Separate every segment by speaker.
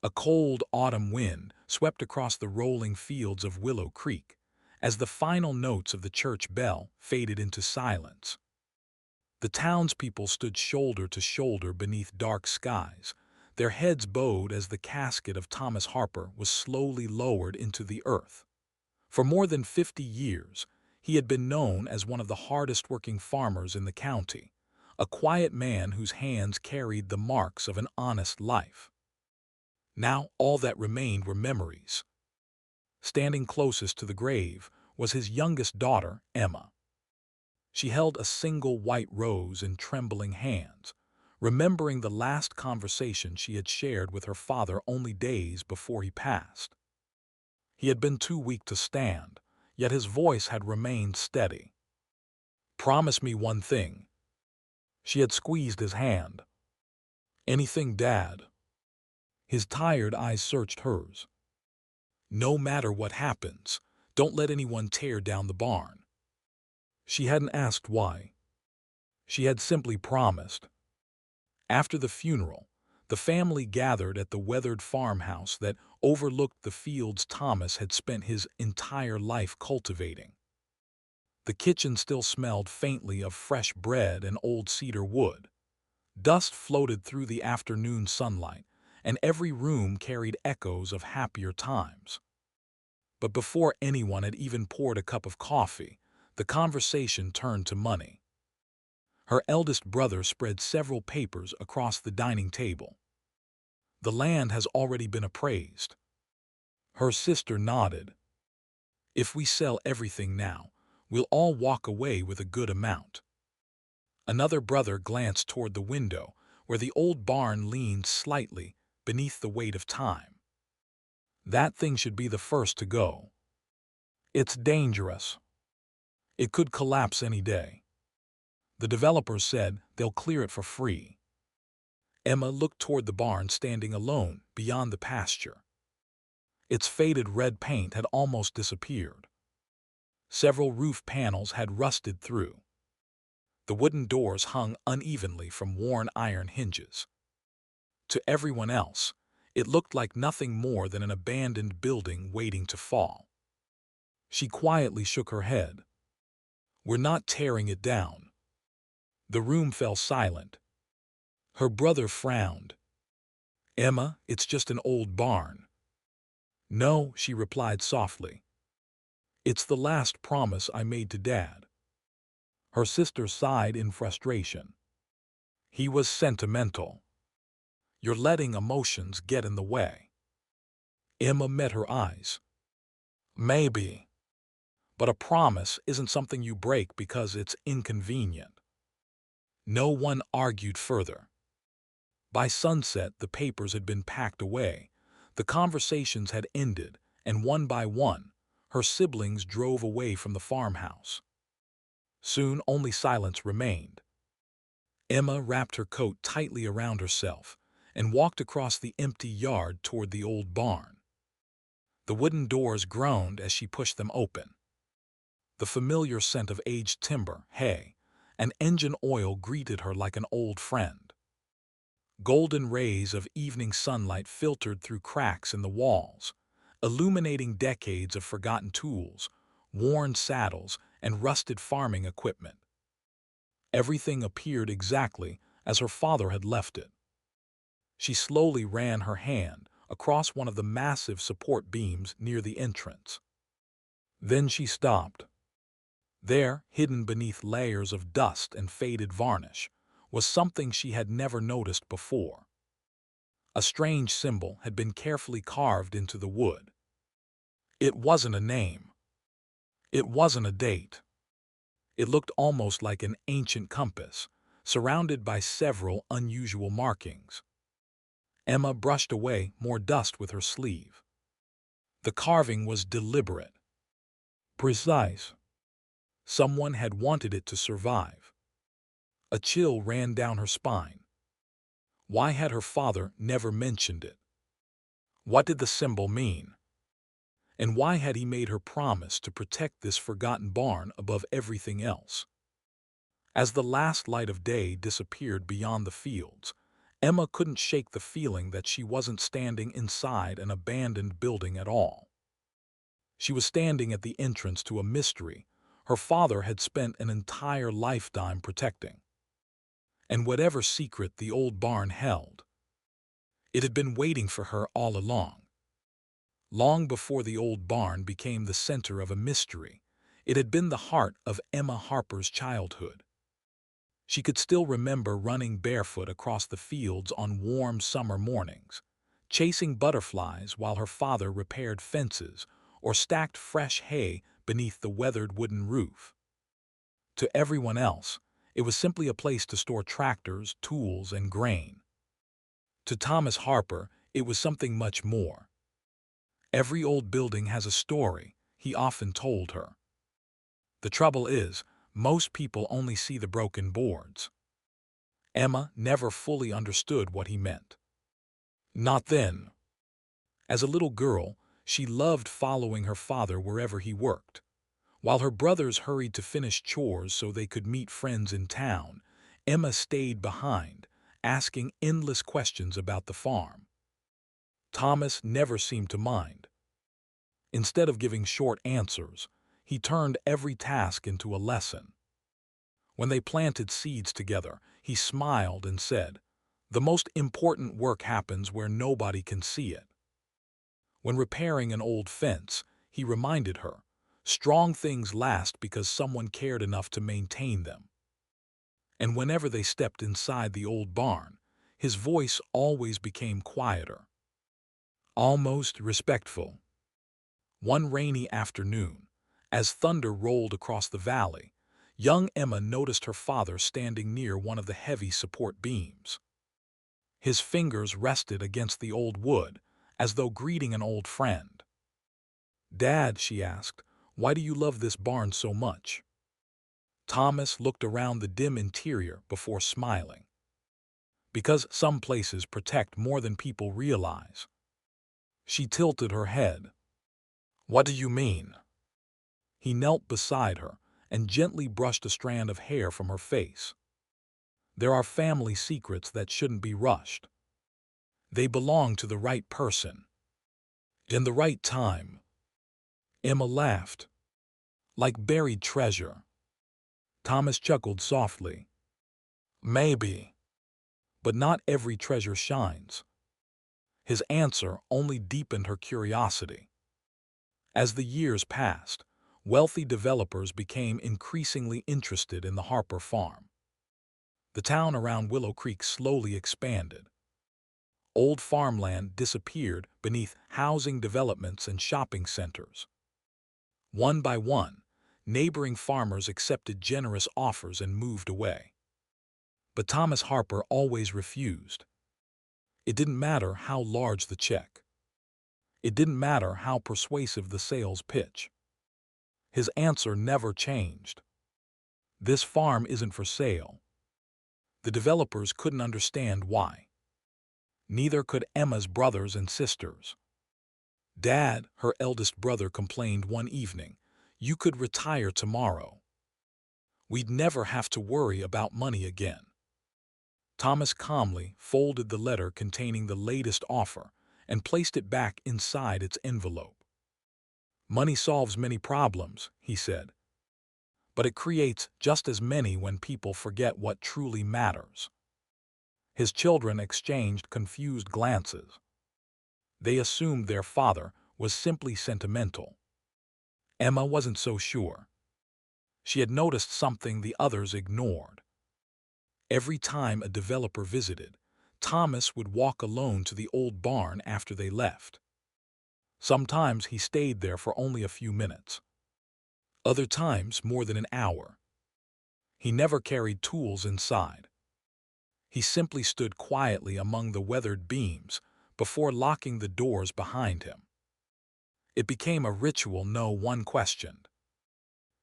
Speaker 1: A cold autumn wind swept across the rolling fields of Willow Creek as the final notes of the church bell faded into silence. The townspeople stood shoulder to shoulder beneath dark skies, their heads bowed as the casket of Thomas Harper was slowly lowered into the earth. For more than 50 years, he had been known as one of the hardest-working farmers in the county, a quiet man whose hands carried the marks of an honest life. Now all that remained were memories. Standing closest to the grave was his youngest daughter, Emma. She held a single white rose in trembling hands, remembering the last conversation she had shared with her father only days before he passed. He had been too weak to stand, yet his voice had remained steady. "Promise me one thing." She had squeezed his hand. "Anything, Dad?" His tired eyes searched hers. "No matter what happens, don't let anyone tear down the barn." She hadn't asked why. She had simply promised. After the funeral, the family gathered at the weathered farmhouse that overlooked the fields Thomas had spent his entire life cultivating. The kitchen still smelled faintly of fresh bread and old cedar wood. Dust floated through the afternoon sunlight, and every room carried echoes of happier times. But before anyone had even poured a cup of coffee, the conversation turned to money. Her eldest brother spread several papers across the dining table. "The land has already been appraised." Her sister nodded. "If we sell everything now, we'll all walk away with a good amount." Another brother glanced toward the window, where the old barn leaned slightly beneath the weight of time. "That thing should be the first to go. It's dangerous. It could collapse any day. The developers said they'll clear it for free." Emma looked toward the barn standing alone beyond the pasture. Its faded red paint had almost disappeared. Several roof panels had rusted through. The wooden doors hung unevenly from worn iron hinges. To everyone else, it looked like nothing more than an abandoned building waiting to fall. She quietly shook her head. "We're not tearing it down." The room fell silent. Her brother frowned. "Emma, it's just an old barn." "No," she replied softly. "It's the last promise I made to Dad." Her sister sighed in frustration. "He was sentimental. You're letting emotions get in the way." Emma met her eyes. "Maybe. But a promise isn't something you break because it's inconvenient." No one argued further. By sunset, the papers had been packed away, the conversations had ended, and one by one, her siblings drove away from the farmhouse. Soon only silence remained. Emma wrapped her coat tightly around herself and walked across the empty yard toward the old barn. The wooden doors groaned as she pushed them open. The familiar scent of aged timber, hay, and engine oil greeted her like an old friend. Golden rays of evening sunlight filtered through cracks in the walls, illuminating decades of forgotten tools, worn saddles, and rusted farming equipment. Everything appeared exactly as her father had left it. She slowly ran her hand across one of the massive support beams near the entrance. Then she stopped. There, hidden beneath layers of dust and faded varnish, was something she had never noticed before. A strange symbol had been carefully carved into the wood. It wasn't a name. It wasn't a date. It looked almost like an ancient compass, surrounded by several unusual markings. Emma brushed away more dust with her sleeve. The carving was deliberate, precise. Someone had wanted it to survive. A chill ran down her spine. Why had her father never mentioned it? What did the symbol mean? And why had he made her promise to protect this forgotten barn above everything else? As the last light of day disappeared beyond the fields, Emma couldn't shake the feeling that she wasn't standing inside an abandoned building at all. She was standing at the entrance to a mystery her father had spent an entire lifetime protecting. And whatever secret the old barn held, it had been waiting for her all along. Long before the old barn became the center of a mystery, it had been the heart of Emma Harper's childhood. She could still remember running barefoot across the fields on warm summer mornings, chasing butterflies while her father repaired fences or stacked fresh hay beneath the weathered wooden roof. To everyone else, it was simply a place to store tractors, tools, and grain. To Thomas Harper, it was something much more. Every old building has a story, he often told her. The trouble is, most people only see the broken boards. Emma never fully understood what he meant. Not then. As a little girl, she loved following her father wherever he worked. While her brothers hurried to finish chores so they could meet friends in town, Emma stayed behind, asking endless questions about the farm. Thomas never seemed to mind. Instead of giving short answers, he turned every task into a lesson. When they planted seeds together, he smiled and said, "The most important work happens where nobody can see it." When repairing an old fence, he reminded her, "Strong things last because someone cared enough to maintain them." And whenever they stepped inside the old barn, his voice always became quieter, almost respectful. One rainy afternoon, as thunder rolled across the valley, young Emma noticed her father standing near one of the heavy support beams. His fingers rested against the old wood, as though greeting an old friend. "Dad," she asked, "why do you love this barn so much?" Thomas looked around the dim interior before smiling. "Because some places protect more than people realize." She tilted her head. "What do you mean?" He knelt beside her and gently brushed a strand of hair from her face. "There are family secrets that shouldn't be rushed. They belong to the right person, in the right time." Emma laughed. "Like buried treasure." Thomas chuckled softly. "Maybe. But not every treasure shines." His answer only deepened her curiosity. As the years passed, wealthy developers became increasingly interested in the Harper farm. The town around Willow Creek slowly expanded. Old farmland disappeared beneath housing developments and shopping centers. One by one, neighboring farmers accepted generous offers and moved away. But Thomas Harper always refused. It didn't matter how large the check. It didn't matter how persuasive the sales pitch. His answer never changed. "This farm isn't for sale." The developers couldn't understand why. Neither could Emma's brothers and sisters. "Dad," her eldest brother complained one evening, "you could retire tomorrow. We'd never have to worry about money again." Thomas calmly folded the letter containing the latest offer and placed it back inside its envelope. "Money solves many problems," he said, "but it creates just as many when people forget what truly matters." His children exchanged confused glances. They assumed their father was simply sentimental. Emma wasn't so sure. She had noticed something the others ignored. Every time a developer visited, Thomas would walk alone to the old barn after they left. Sometimes he stayed there for only a few minutes. Other times more than an hour. He never carried tools inside. He simply stood quietly among the weathered beams before locking the doors behind him. It became a ritual no one questioned.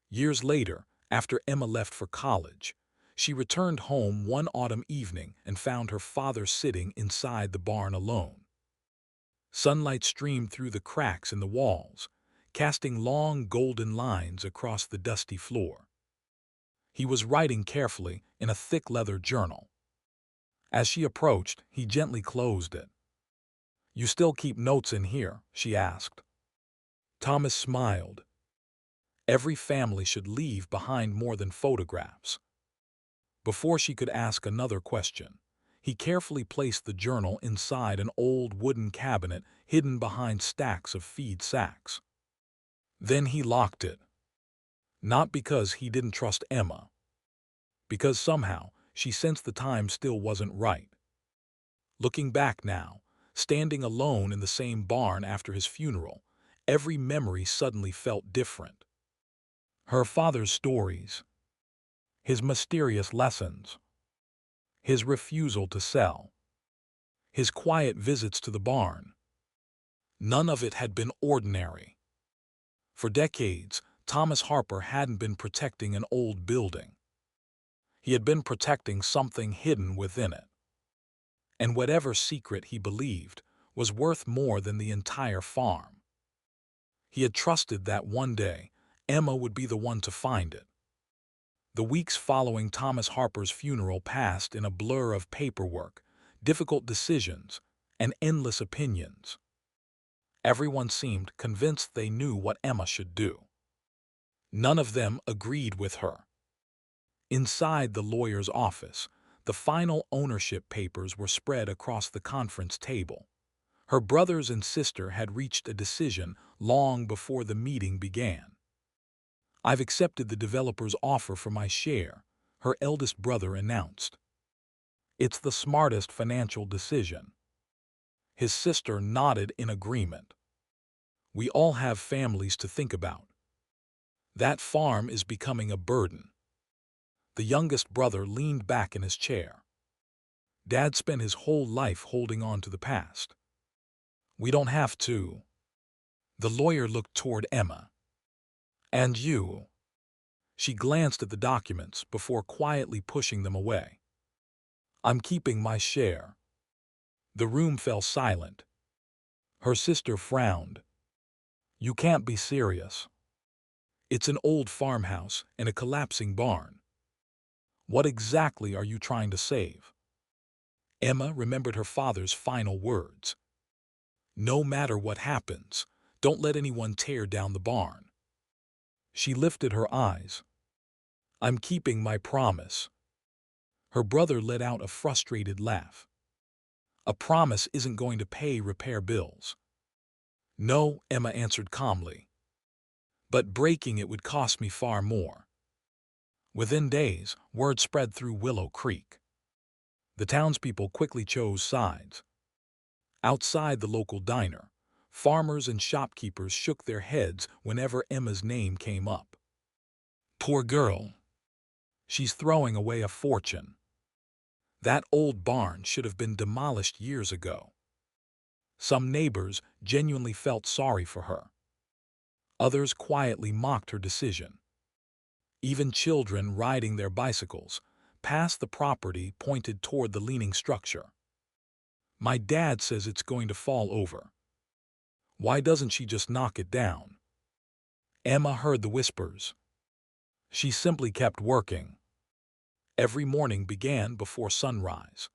Speaker 1: Years later, after Emma left for college, she returned home one autumn evening and found her father sitting inside the barn alone. Sunlight streamed through the cracks in the walls, casting long golden lines across the dusty floor. He was writing carefully in a thick leather journal. As she approached, he gently closed it. "You still keep notes in here?" she asked. Thomas smiled. Every family should leave behind more than photographs. Before she could ask another question, he carefully placed the journal inside an old wooden cabinet hidden behind stacks of feed sacks. Then he locked it. Not because he didn't trust Emma, because somehow she sensed the time still wasn't right. Looking back now, standing alone in the same barn after his funeral, every memory suddenly felt different. Her father's stories, his mysterious lessons, his refusal to sell, his quiet visits to the barn. None of it had been ordinary. For decades, Thomas Harper hadn't been protecting an old building. He had been protecting something hidden within it. And whatever secret he believed was worth more than the entire farm. He had trusted that one day, Emma would be the one to find it. The weeks following Thomas Harper's funeral passed in a blur of paperwork, difficult decisions, and endless opinions. Everyone seemed convinced they knew what Emma should do. None of them agreed with her. Inside the lawyer's office, the final ownership papers were spread across the conference table. Her brothers and sister had reached a decision long before the meeting began. "I've accepted the developer's offer for my share," her eldest brother announced. "It's the smartest financial decision." His sister nodded in agreement. "We all have families to think about. That farm is becoming a burden." The youngest brother leaned back in his chair. "Dad spent his whole life holding on to the past. We don't have to." The lawyer looked toward Emma. "And you?" She glanced at the documents before quietly pushing them away. "I'm keeping my share." The room fell silent. Her sister frowned. "You can't be serious. It's an old farmhouse and a collapsing barn. What exactly are you trying to save?" Emma remembered her father's final words. "No matter what happens, don't let anyone tear down the barn." She lifted her eyes. "I'm keeping my promise." Her brother let out a frustrated laugh. "A promise isn't going to pay repair bills." "No," Emma answered calmly. "But breaking it would cost me far more." Within days, word spread through Willow Creek. The townspeople quickly chose sides. Outside the local diner, farmers and shopkeepers shook their heads whenever Emma's name came up. "Poor girl. She's throwing away a fortune. That old barn should have been demolished years ago." Some neighbors genuinely felt sorry for her. Others quietly mocked her decision. Even children riding their bicycles past the property pointed toward the leaning structure. "My dad says it's going to fall over. Why doesn't she just knock it down?" Emma heard the whispers. She simply kept working. Every morning began before sunrise.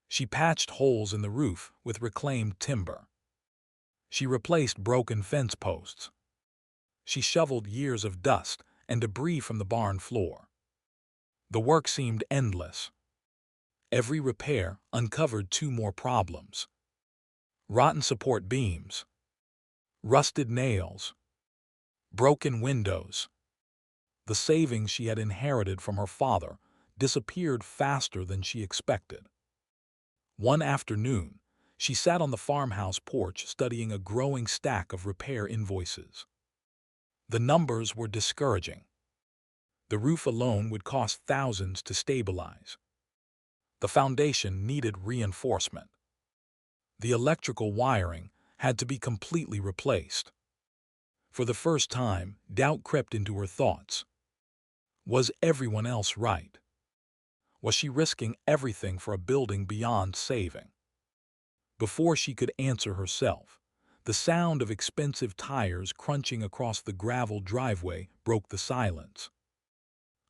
Speaker 1: She patched holes in the roof with reclaimed timber. She replaced broken fence posts. She shoveled years of dust and debris from the barn floor. The work seemed endless. Every repair uncovered two more problems: rotten support beams, rusted nails, broken windows. The savings she had inherited from her father disappeared faster than she expected. One afternoon, she sat on the farmhouse porch studying a growing stack of repair invoices. The numbers were discouraging. The roof alone would cost thousands to stabilize. The foundation needed reinforcement. The electrical wiring had to be completely replaced. For the first time, doubt crept into her thoughts. Was everyone else right? Was she risking everything for a building beyond saving? Before she could answer herself, the sound of expensive tires crunching across the gravel driveway broke the silence.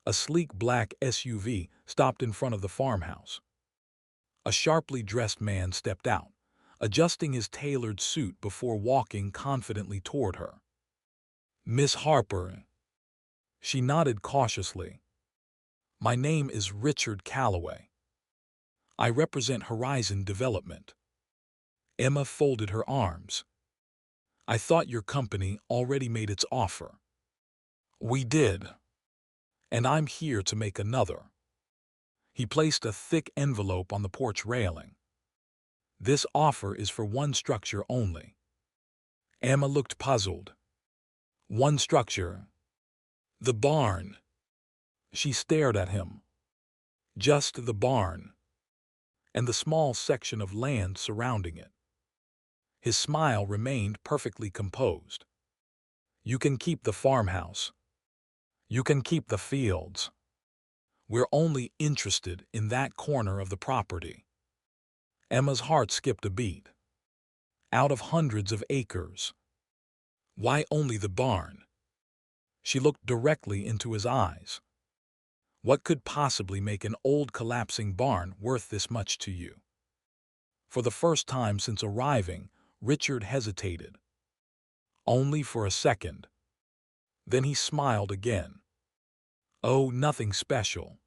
Speaker 1: A sleek black SUV stopped in front of the farmhouse. A sharply dressed man stepped out, adjusting his tailored suit before walking confidently toward her. "Miss Harper." She nodded cautiously. "My name is Richard Calloway. I represent Horizon Development." Emma folded her arms. "I thought your company already made its offer." "We did. And I'm here to make another." He placed a thick envelope on the porch railing. "This offer is for one structure only." Emma looked puzzled. "One structure?" "The barn." She stared at him. "Just the barn. And the small section of land surrounding it." His smile remained perfectly composed. "You can keep the farmhouse. You can keep the fields. We're only interested in that corner of the property." Emma's heart skipped a beat. Out of hundreds of acres. Why only the barn? She looked directly into his eyes. "What could possibly make an old collapsing barn worth this much to you?" For the first time since arriving, Richard hesitated. Only for a second. Then he smiled again. "Oh, nothing special.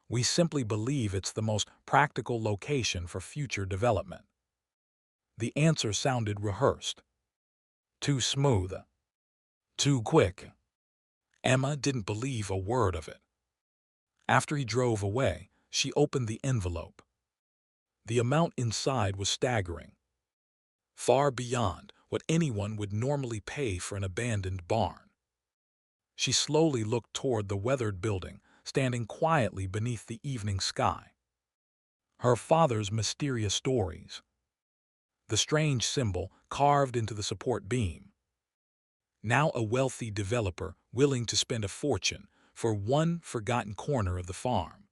Speaker 1: We simply believe it's the most practical location for future development." The answer sounded rehearsed. Too smooth. Too quick. Emma didn't believe a word of it. After he drove away, she opened the envelope. The amount inside was staggering. Far beyond what anyone would normally pay for an abandoned barn. She slowly looked toward the weathered building, standing quietly beneath the evening sky. Her father's mysterious stories. The strange symbol carved into the support beam. Now a wealthy developer willing to spend a fortune for one forgotten corner of the farm.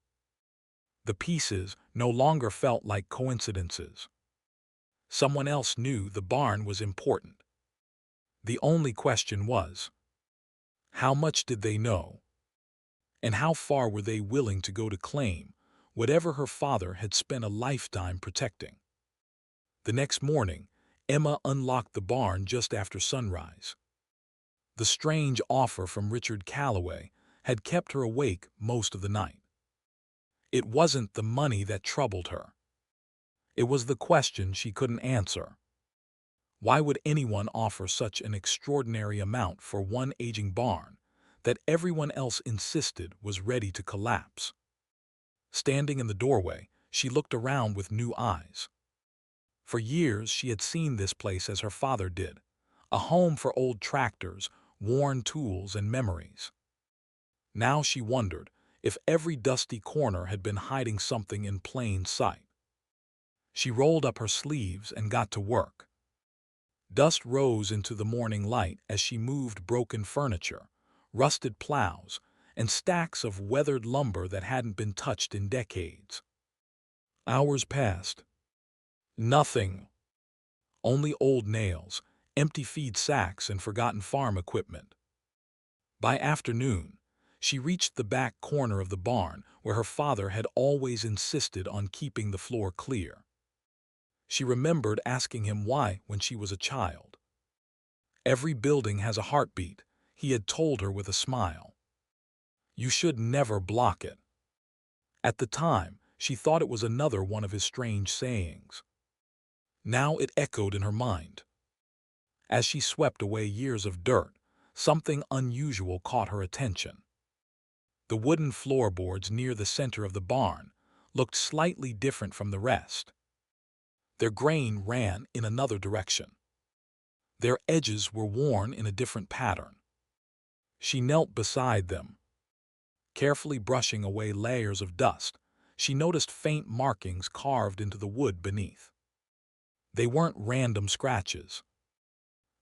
Speaker 1: The pieces no longer felt like coincidences. Someone else knew the barn was important. The only question was, how much did they know? And how far were they willing to go to claim whatever her father had spent a lifetime protecting? The next morning, Emma unlocked the barn just after sunrise. The strange offer from Richard Calloway had kept her awake most of the night. It wasn't the money that troubled her. It was the question she couldn't answer. Why would anyone offer such an extraordinary amount for one aging barn that everyone else insisted was ready to collapse? Standing in the doorway, she looked around with new eyes. For years she had seen this place as her father did, a home for old tractors, worn tools, and memories. Now she wondered if every dusty corner had been hiding something in plain sight. She rolled up her sleeves and got to work. Dust rose into the morning light as she moved broken furniture, rusted plows, and stacks of weathered lumber that hadn't been touched in decades. Hours passed. Nothing. Only old nails, empty feed sacks, and forgotten farm equipment. By afternoon, she reached the back corner of the barn where her father had always insisted on keeping the floor clear. She remembered asking him why when she was a child. "Every building has a heartbeat," he had told her with a smile. "You should never block it." At the time, she thought it was another one of his strange sayings. Now it echoed in her mind. As she swept away years of dirt, something unusual caught her attention. The wooden floorboards near the center of the barn looked slightly different from the rest. Their grain ran in another direction. Their edges were worn in a different pattern. She knelt beside them. Carefully brushing away layers of dust, she noticed faint markings carved into the wood beneath. They weren't random scratches.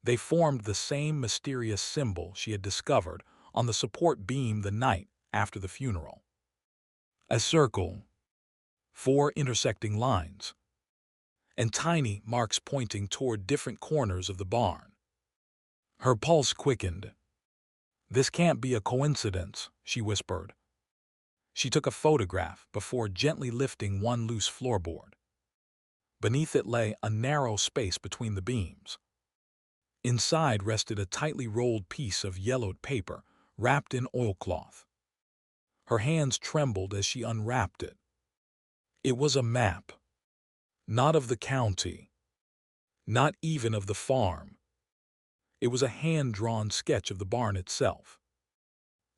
Speaker 1: They formed the same mysterious symbol she had discovered on the support beam the night after the funeral. A circle, 4 intersecting lines, and tiny marks pointing toward different corners of the barn. Her pulse quickened. "This can't be a coincidence," she whispered. She took a photograph before gently lifting one loose floorboard. Beneath it lay a narrow space between the beams. Inside rested a tightly rolled piece of yellowed paper wrapped in oilcloth. Her hands trembled as she unwrapped it. It was a map. Not of the county. Not even of the farm. It was a hand-drawn sketch of the barn itself.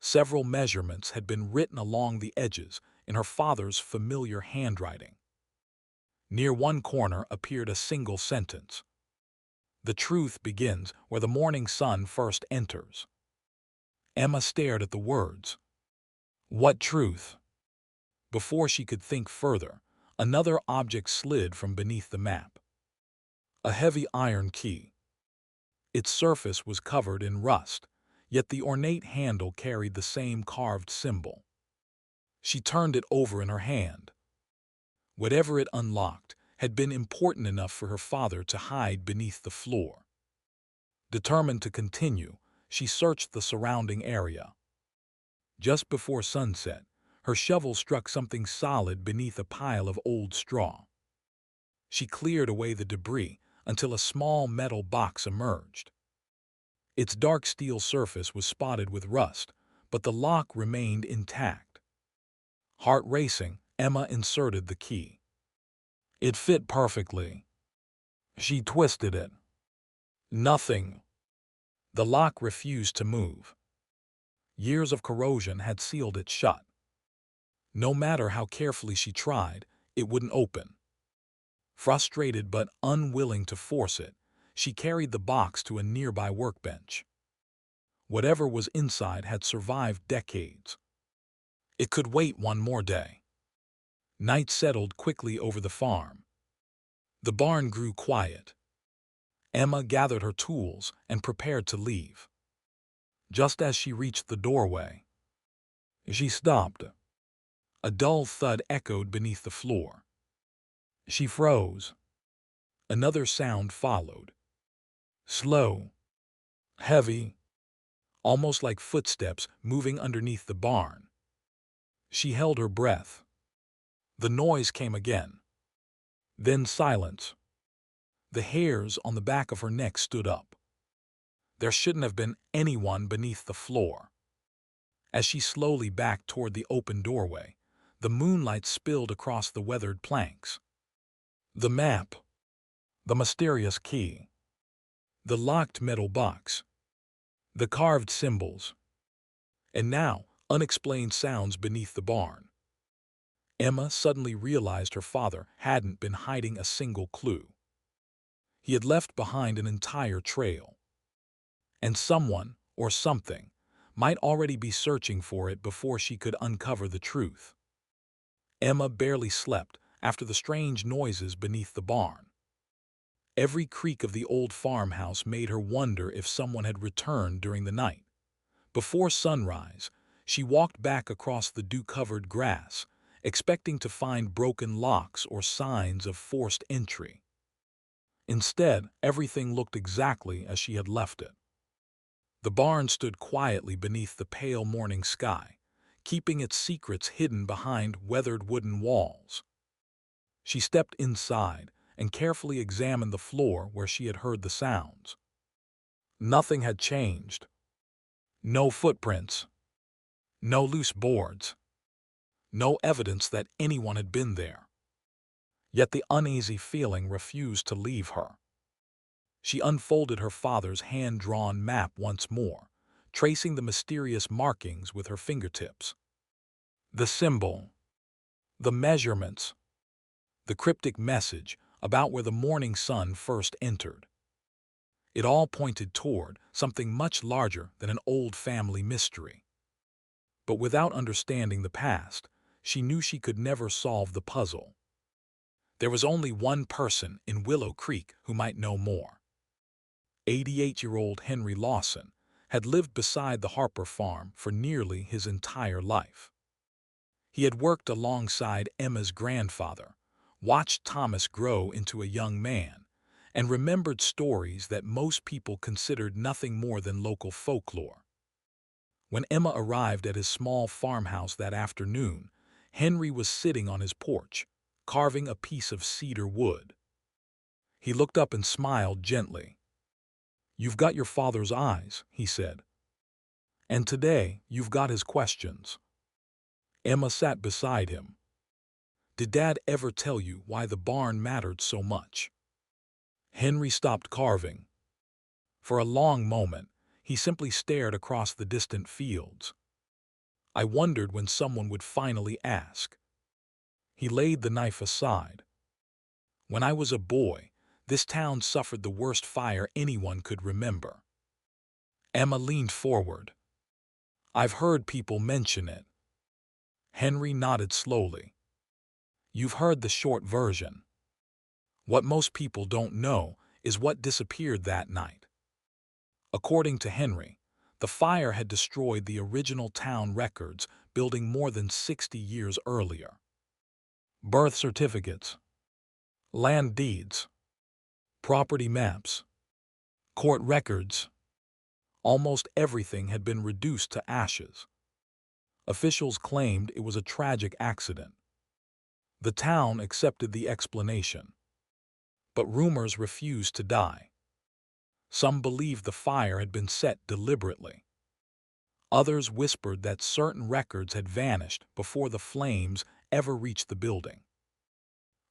Speaker 1: Several measurements had been written along the edges in her father's familiar handwriting. Near one corner appeared a single sentence. The truth begins where the morning sun first enters. Emma stared at the words. What truth? Before she could think further, another object slid from beneath the map. A heavy iron key. Its surface was covered in rust, yet the ornate handle carried the same carved symbol. She turned it over in her hand. Whatever it unlocked had been important enough for her father to hide beneath the floor. Determined to continue, she searched the surrounding area. Just before sunset, her shovel struck something solid beneath a pile of old straw. She cleared away the debris until a small metal box emerged. Its dark steel surface was spotted with rust, but the lock remained intact. Heart racing, Emma inserted the key. It fit perfectly. She twisted it. Nothing. The lock refused to move. Years of corrosion had sealed it shut. No matter how carefully she tried, it wouldn't open. Frustrated but unwilling to force it, she carried the box to a nearby workbench. Whatever was inside had survived decades. It could wait one more day. Night settled quickly over the farm. The barn grew quiet. Emma gathered her tools and prepared to leave. Just as she reached the doorway, she stopped. A dull thud echoed beneath the floor. She froze. Another sound followed. Slow, heavy, almost like footsteps moving underneath the barn. She held her breath. The noise came again. Then silence. The hairs on the back of her neck stood up. There shouldn't have been anyone beneath the floor. As she slowly backed toward the open doorway, the moonlight spilled across the weathered planks. The map. The mysterious key. The locked metal box. The carved symbols. And now, unexplained sounds beneath the barn. Emma suddenly realized her father hadn't been hiding a single clue. He had left behind an entire trail. And someone, or something, might already be searching for it before she could uncover the truth. Emma barely slept after the strange noises beneath the barn. Every creak of the old farmhouse made her wonder if someone had returned during the night. Before sunrise, she walked back across the dew-covered grass, expecting to find broken locks or signs of forced entry. Instead, everything looked exactly as she had left it. The barn stood quietly beneath the pale morning sky, keeping its secrets hidden behind weathered wooden walls. She stepped inside and carefully examined the floor where she had heard the sounds. Nothing had changed. No footprints. No loose boards. No evidence that anyone had been there. Yet the uneasy feeling refused to leave her. She unfolded her father's hand-drawn map once more, tracing the mysterious markings with her fingertips. The symbol. The measurements. The cryptic message about where the morning sun first entered. It all pointed toward something much larger than an old family mystery. But without understanding the past, she knew she could never solve the puzzle. There was only one person in Willow Creek who might know more. 88-year-old Henry Lawson had lived beside the Harper farm for nearly his entire life. He had worked alongside Emma's grandfather, watched Thomas grow into a young man, and remembered stories that most people considered nothing more than local folklore. When Emma arrived at his small farmhouse that afternoon, Henry was sitting on his porch, carving a piece of cedar wood. He looked up and smiled gently. "You've got your father's eyes," he said. "And today, you've got his questions." Emma sat beside him. "Did Dad ever tell you why the barn mattered so much?" Henry stopped carving. For a long moment, he simply stared across the distant fields. "I wondered when someone would finally ask." He laid the knife aside. "When I was a boy, this town suffered the worst fire anyone could remember." Emma leaned forward. "I've heard people mention it." Henry nodded slowly. "You've heard the short version. What most people don't know is what disappeared that night." According to Henry, the fire had destroyed the original town records building more than 60 years earlier. Birth certificates, land deeds, property maps, court records. Almost everything had been reduced to ashes. Officials claimed it was a tragic accident. The town accepted the explanation. But rumors refused to die. Some believed the fire had been set deliberately. Others whispered that certain records had vanished before the flames ever reached the building.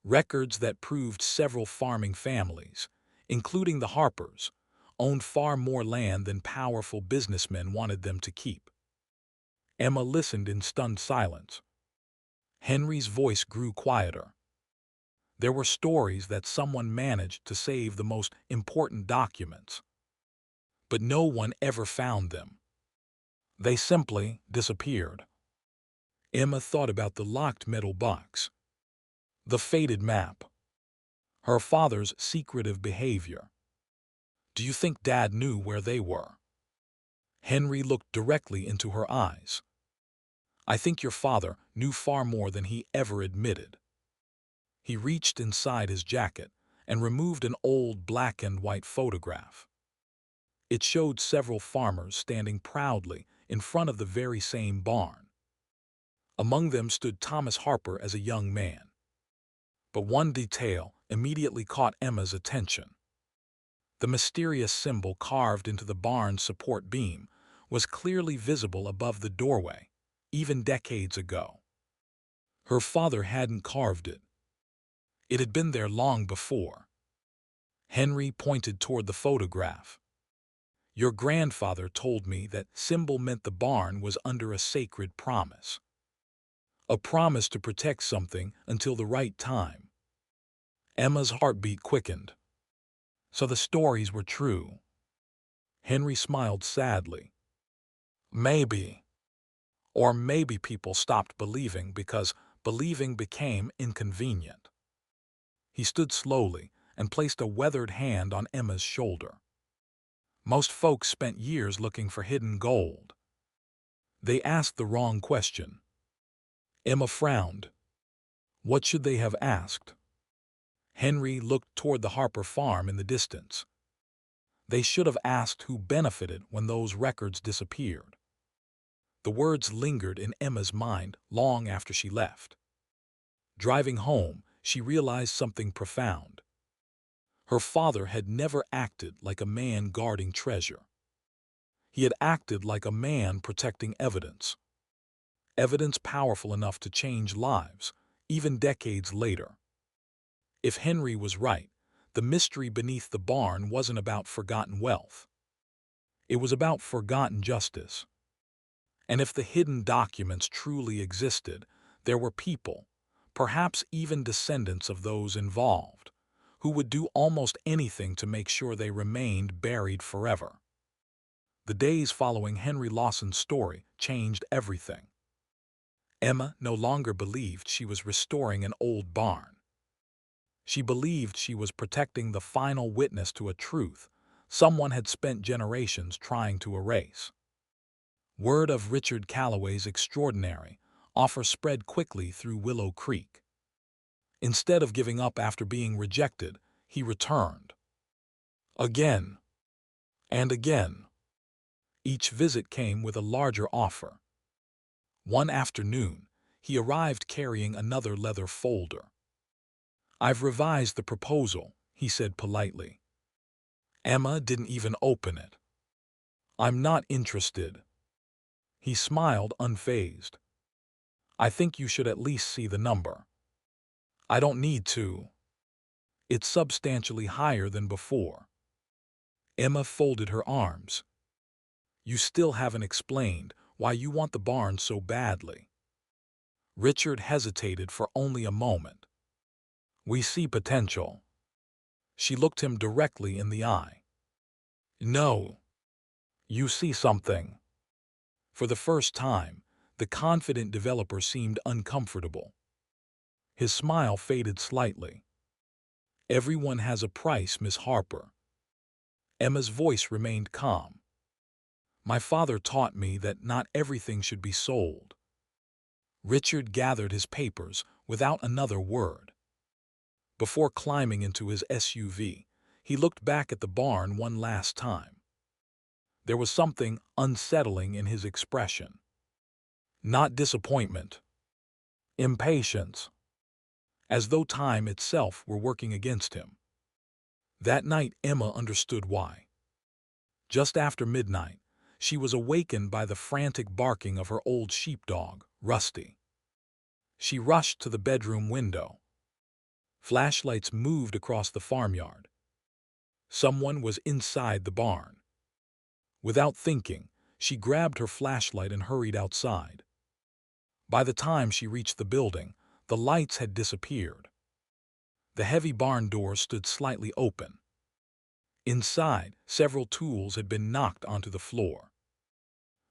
Speaker 1: Records that proved several farming families, including the Harpers, owned far more land than powerful businessmen wanted them to keep. Emma listened in stunned silence. Henry's voice grew quieter. There were stories that someone managed to save the most important documents. But no one ever found them. They simply disappeared. Emma thought about the locked metal box, the faded map, her father's secretive behavior. "Do you think Dad knew where they were?" Henry looked directly into her eyes. "I think your father knew far more than he ever admitted." He reached inside his jacket and removed an old black and white photograph. It showed several farmers standing proudly in front of the very same barn. Among them stood Thomas Harper as a young man. But one detail immediately caught Emma's attention. The mysterious symbol carved into the barn's support beam was clearly visible above the doorway, even decades ago. Her father hadn't carved it. It had been there long before. Henry pointed toward the photograph. "Your grandfather told me that symbol meant the barn was under a sacred promise. A promise to protect something until the right time." Emma's heartbeat quickened. So the stories were true. Henry smiled sadly. Maybe. Or maybe people stopped believing because believing became inconvenient. He stood slowly and placed a weathered hand on Emma's shoulder. "Most folks spent years looking for hidden gold. They asked the wrong question." Emma frowned. What should they have asked? Henry looked toward the Harper farm in the distance. They should have asked who benefited when those records disappeared. The words lingered in Emma's mind long after she left. Driving home, she realized something profound. Her father had never acted like a man guarding treasure. He had acted like a man protecting evidence. Evidence powerful enough to change lives, even decades later. If Henry was right, the mystery beneath the barn wasn't about forgotten wealth. It was about forgotten justice. And if the hidden documents truly existed, there were people, perhaps even descendants of those involved, who would do almost anything to make sure they remained buried forever. The days following Henry Lawson's story changed everything. Emma no longer believed she was restoring an old barn. She believed she was protecting the final witness to a truth someone had spent generations trying to erase. Word of Richard Calloway's extraordinary offer spread quickly through Willow Creek. Instead of giving up after being rejected, he returned. Again and again. Each visit came with a larger offer. One afternoon, he arrived carrying another leather folder. "I've revised the proposal," he said politely. Emma didn't even open it. "I'm not interested." He smiled unfazed. "I think you should at least see the number." "I don't need to. It's substantially higher than before." Emma folded her arms. "You still haven't explained why you want the barn so badly." Richard hesitated for only a moment. "We see potential." She looked him directly in the eye. "No. You see something." For the first time, the confident developer seemed uncomfortable. His smile faded slightly. "Everyone has a price, Miss Harper." Emma's voice remained calm. "My father taught me that not everything should be sold." Richard gathered his papers without another word. Before climbing into his SUV, he looked back at the barn one last time. There was something unsettling in his expression. Not disappointment. Impatience. As though time itself were working against him. That night Emma understood why. Just after midnight, she was awakened by the frantic barking of her old sheepdog, Rusty. She rushed to the bedroom window. Flashlights moved across the farmyard. Someone was inside the barn. Without thinking, she grabbed her flashlight and hurried outside. By the time she reached the building, the lights had disappeared. The heavy barn door stood slightly open. Inside, several tools had been knocked onto the floor.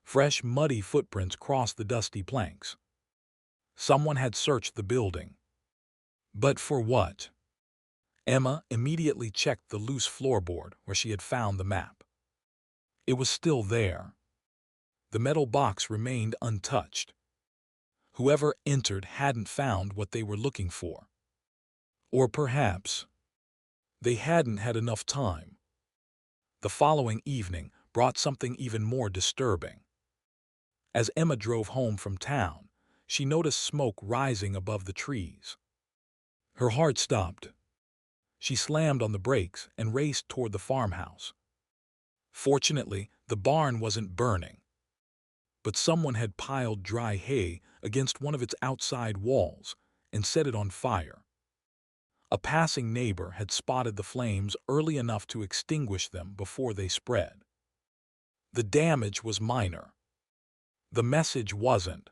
Speaker 1: Fresh, muddy footprints crossed the dusty planks. Someone had searched the building. But for what? Emma immediately checked the loose floorboard where she had found the map. It was still there. The metal box remained untouched. Whoever entered hadn't found what they were looking for. Or perhaps they hadn't had enough time. The following evening brought something even more disturbing. As Emma drove home from town, she noticed smoke rising above the trees. Her heart stopped. She slammed on the brakes and raced toward the farmhouse. Fortunately, the barn wasn't burning. But someone had piled dry hay against one of its outside walls and set it on fire. A passing neighbor had spotted the flames early enough to extinguish them before they spread. The damage was minor. The message wasn't.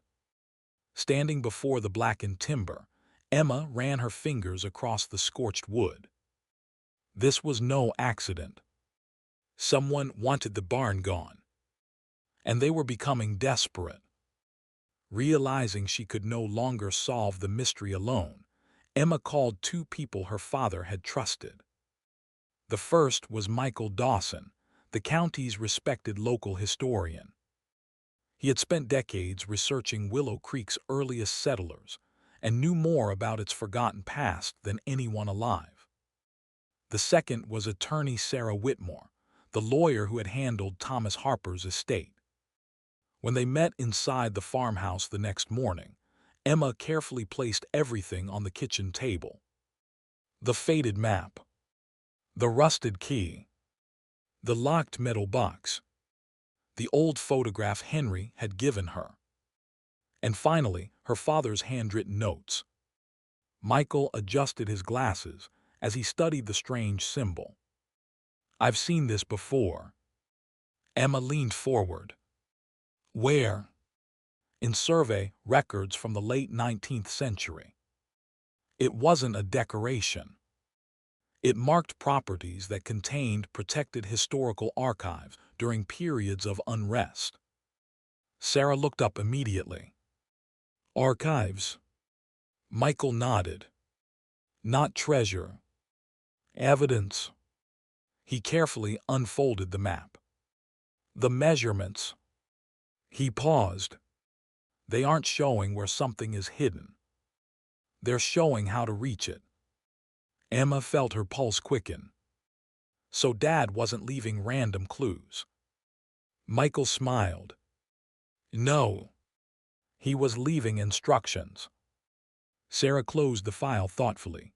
Speaker 1: Standing before the blackened timber, Emma ran her fingers across the scorched wood. This was no accident. Someone wanted the barn gone. And they were becoming desperate. Realizing she could no longer solve the mystery alone, Emma called two people her father had trusted. The first was Michael Dawson, the county's respected local historian. He had spent decades researching Willow Creek's earliest settlers and knew more about its forgotten past than anyone alive. The second was attorney Sarah Whitmore, the lawyer who had handled Thomas Harper's estate. When they met inside the farmhouse the next morning, Emma carefully placed everything on the kitchen table. The faded map, the rusted key, the locked metal box, the old photograph Henry had given her, and finally her father's handwritten notes. Michael adjusted his glasses as he studied the strange symbol. "I've seen this before." Emma leaned forward. "Where?" "In survey records from the late 19th century. It wasn't a decoration. It marked properties that contained protected historical archives during periods of unrest." Sarah looked up immediately. "Archives?" Michael nodded. "Not treasure. Evidence." He carefully unfolded the map. "The measurements." He paused. "They aren't showing where something is hidden. They're showing how to reach it." Emma felt her pulse quicken. So Dad wasn't leaving random clues. Michael smiled. No. He was leaving instructions. Sarah closed the file thoughtfully.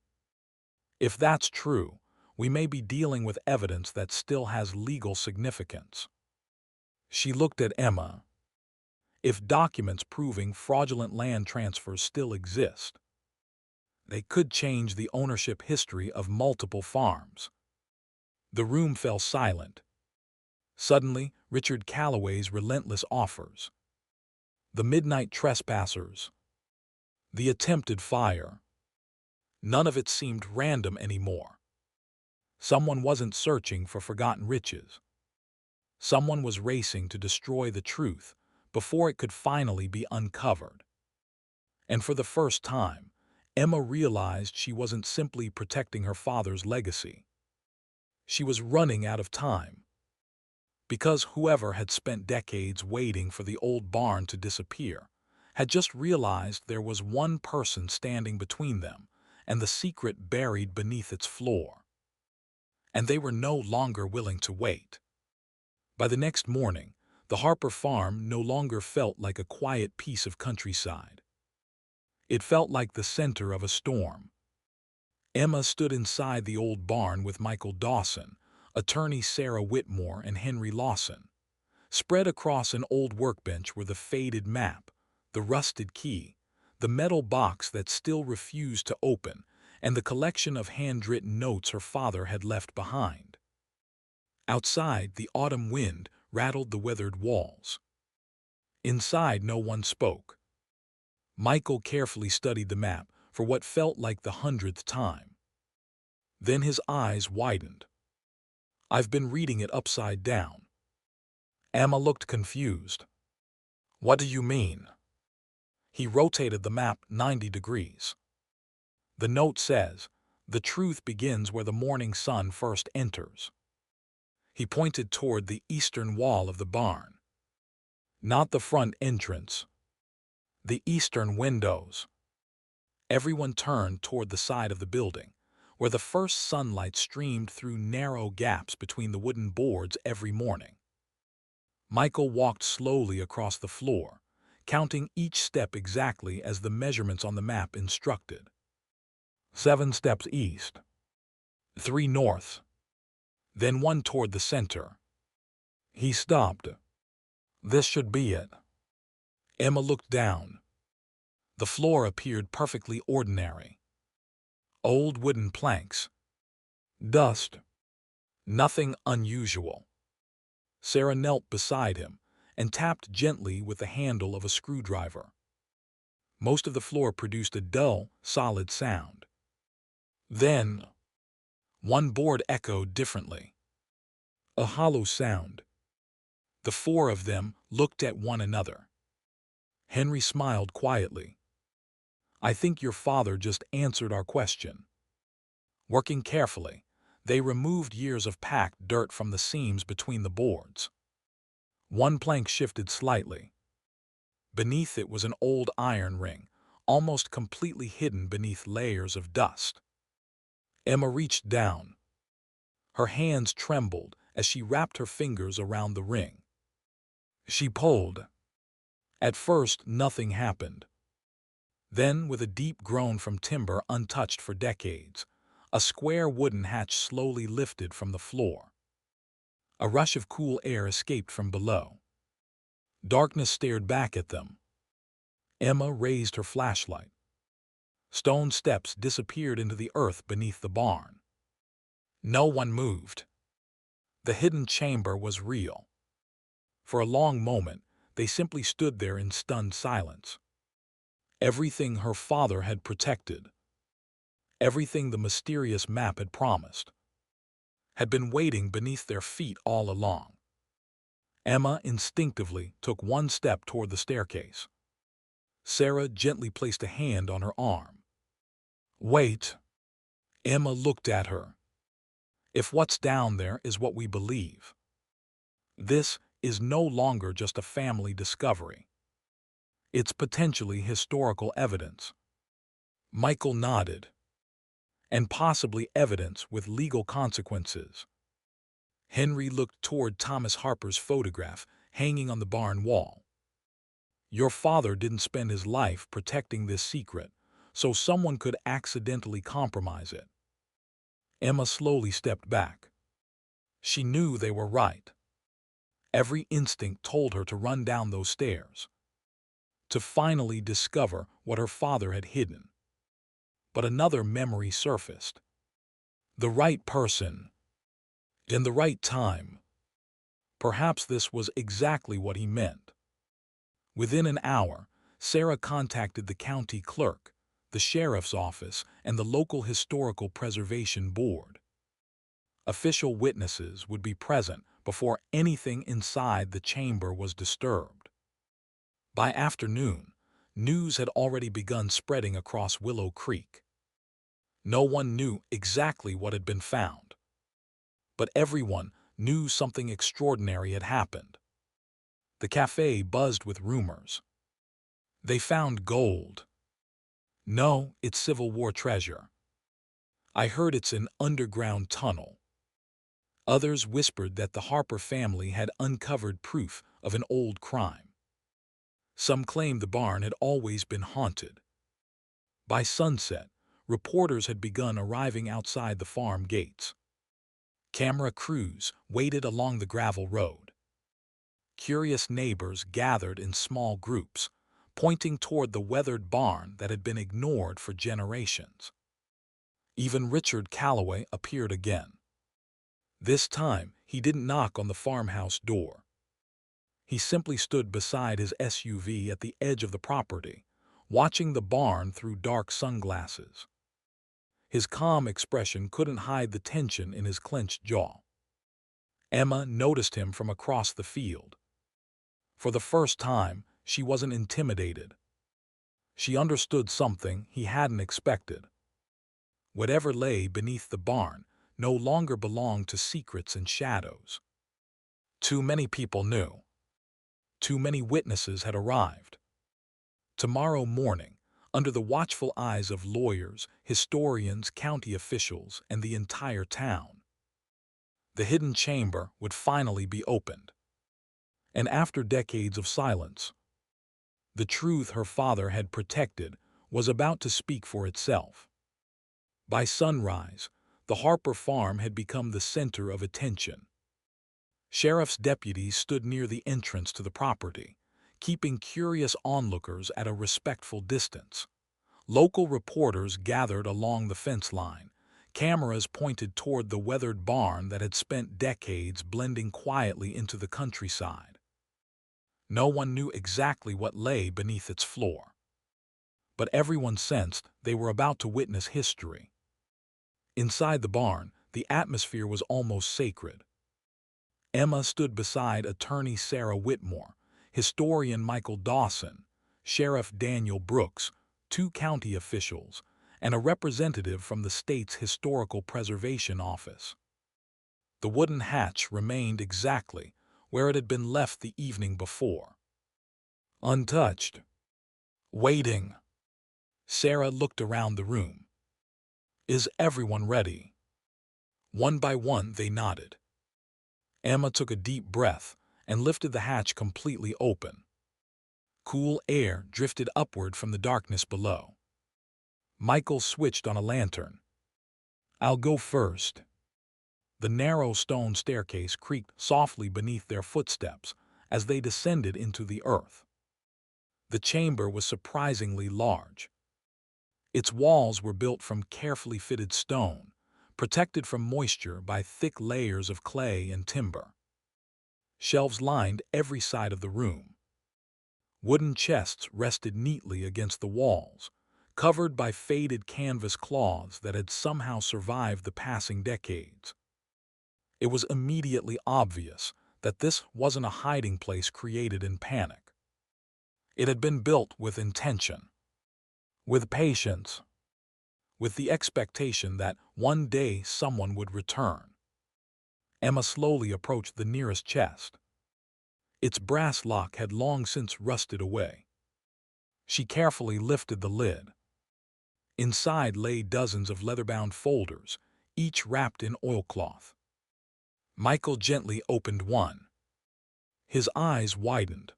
Speaker 1: If that's true, we may be dealing with evidence that still has legal significance. She looked at Emma. If documents proving fraudulent land transfers still exist, they could change the ownership history of multiple farms. The room fell silent. Suddenly, Richard Calloway's relentless offers. The midnight trespassers. The attempted fire. None of it seemed random anymore. Someone wasn't searching for forgotten riches. Someone was racing to destroy the truth before it could finally be uncovered. And for the first time, Emma realized she wasn't simply protecting her father's legacy. She was running out of time. Because whoever had spent decades waiting for the old barn to disappear had just realized there was one person standing between them and the secret buried beneath its floor. And they were no longer willing to wait. By the next morning, the Harper farm no longer felt like a quiet piece of countryside. It felt like the center of a storm. Emma stood inside the old barn with Michael Dawson, attorney Sarah Whitmore, and Henry Lawson. Spread across an old workbench were the faded map, the rusted key, the metal box that still refused to open, and the collection of handwritten notes her father had left behind. Outside, the autumn wind rattled the weathered walls. Inside, no one spoke. Michael carefully studied the map for what felt like the 100th time. Then his eyes widened. "I've been reading it upside down." Emma looked confused. "What do you mean?" He rotated the map 90 degrees. "The note says, 'The truth begins where the morning sun first enters.'" He pointed toward the eastern wall of the barn. "Not the front entrance. The eastern windows." Everyone turned toward the side of the building, where the first sunlight streamed through narrow gaps between the wooden boards every morning. Michael walked slowly across the floor, counting each step exactly as the measurements on the map instructed. 7 steps east, 3 north, then 1 toward the center. He stopped. "This should be it." Emma looked down. The floor appeared perfectly ordinary. Old wooden planks. Dust. Nothing unusual. Sarah knelt beside him and tapped gently with the handle of a screwdriver. Most of the floor produced a dull, solid sound. Then, one board echoed differently. A hollow sound. The 4 of them looked at one another. Henry smiled quietly. "I think your father just answered our question." Working carefully, they removed years of packed dirt from the seams between the boards. One plank shifted slightly. Beneath it was an old iron ring, almost completely hidden beneath layers of dust. Emma reached down. Her hands trembled as she wrapped her fingers around the ring. She pulled. At first, nothing happened. Then, with a deep groan from timber untouched for decades, a square wooden hatch slowly lifted from the floor. A rush of cool air escaped from below. Darkness stared back at them. Emma raised her flashlight. Stone steps disappeared into the earth beneath the barn. No one moved. The hidden chamber was real. For a long moment, they simply stood there in stunned silence. Everything her father had protected, everything the mysterious map had promised, had been waiting beneath their feet all along. Emma instinctively took one step toward the staircase. Sarah gently placed a hand on her arm. "Wait." Emma looked at her. "If what's down there is what we believe, this is no longer just a family discovery. It's potentially historical evidence." Michael nodded. "And possibly evidence with legal consequences." Henry looked toward Thomas Harper's photograph hanging on the barn wall. Your father didn't spend his life protecting this secret, so someone could accidentally compromise it. Emma slowly stepped back. She knew they were right. Every instinct told her to run down those stairs, to finally discover what her father had hidden. But another memory surfaced. The right person, in the right time. Perhaps this was exactly what he meant. Within an hour, Sarah contacted the county clerk, the sheriff's office, and the local historical preservation board. Official witnesses would be present before anything inside the chamber was disturbed. By afternoon, news had already begun spreading across Willow Creek. No one knew exactly what had been found, but everyone knew something extraordinary had happened. The cafe buzzed with rumors. They found gold. No, it's Civil War treasure. I heard it's an underground tunnel. Others whispered that the Harper family had uncovered proof of an old crime. Some claimed the barn had always been haunted. By sunset, reporters had begun arriving outside the farm gates. Camera crews waited along the gravel road. Curious neighbors gathered in small groups, pointing toward the weathered barn that had been ignored for generations. Even Richard Calloway appeared again. This time, he didn't knock on the farmhouse door. He simply stood beside his SUV at the edge of the property, watching the barn through dark sunglasses. His calm expression couldn't hide the tension in his clenched jaw. Emma noticed him from across the field. For the first time, she wasn't intimidated. She understood something he hadn't expected. Whatever lay beneath the barn no longer belonged to secrets and shadows. Too many people knew. Too many witnesses had arrived. Tomorrow morning, under the watchful eyes of lawyers, historians, county officials, and the entire town, the hidden chamber would finally be opened. And after decades of silence, the truth her father had protected was about to speak for itself. By sunrise, the Harper farm had become the center of attention. Sheriff's deputies stood near the entrance to the property, keeping curious onlookers at a respectful distance. Local reporters gathered along the fence line, cameras pointed toward the weathered barn that had spent decades blending quietly into the countryside. No one knew exactly what lay beneath its floor, but everyone sensed they were about to witness history. Inside the barn, the atmosphere was almost sacred. Emma stood beside attorney Sarah Whitmore, historian Michael Dawson, Sheriff Daniel Brooks, two county officials, and a representative from the state's Historical Preservation Office. The wooden hatch remained exactly where it had been left the evening before. Untouched. Waiting. Sarah looked around the room. Is everyone ready? One by one they nodded. Emma took a deep breath and lifted the hatch completely open. Cool air drifted upward from the darkness below. Michael switched on a lantern. I'll go first. The narrow stone staircase creaked softly beneath their footsteps as they descended into the earth. The chamber was surprisingly large. Its walls were built from carefully fitted stone, protected from moisture by thick layers of clay and timber. Shelves lined every side of the room. Wooden chests rested neatly against the walls, covered by faded canvas cloths that had somehow survived the passing decades. It was immediately obvious that this wasn't a hiding place created in panic. It had been built with intention, with patience, with the expectation that one day someone would return. Emma slowly approached the nearest chest. Its brass lock had long since rusted away. She carefully lifted the lid. Inside lay dozens of leather-bound folders, each wrapped in oilcloth. Michael gently opened one. His eyes widened.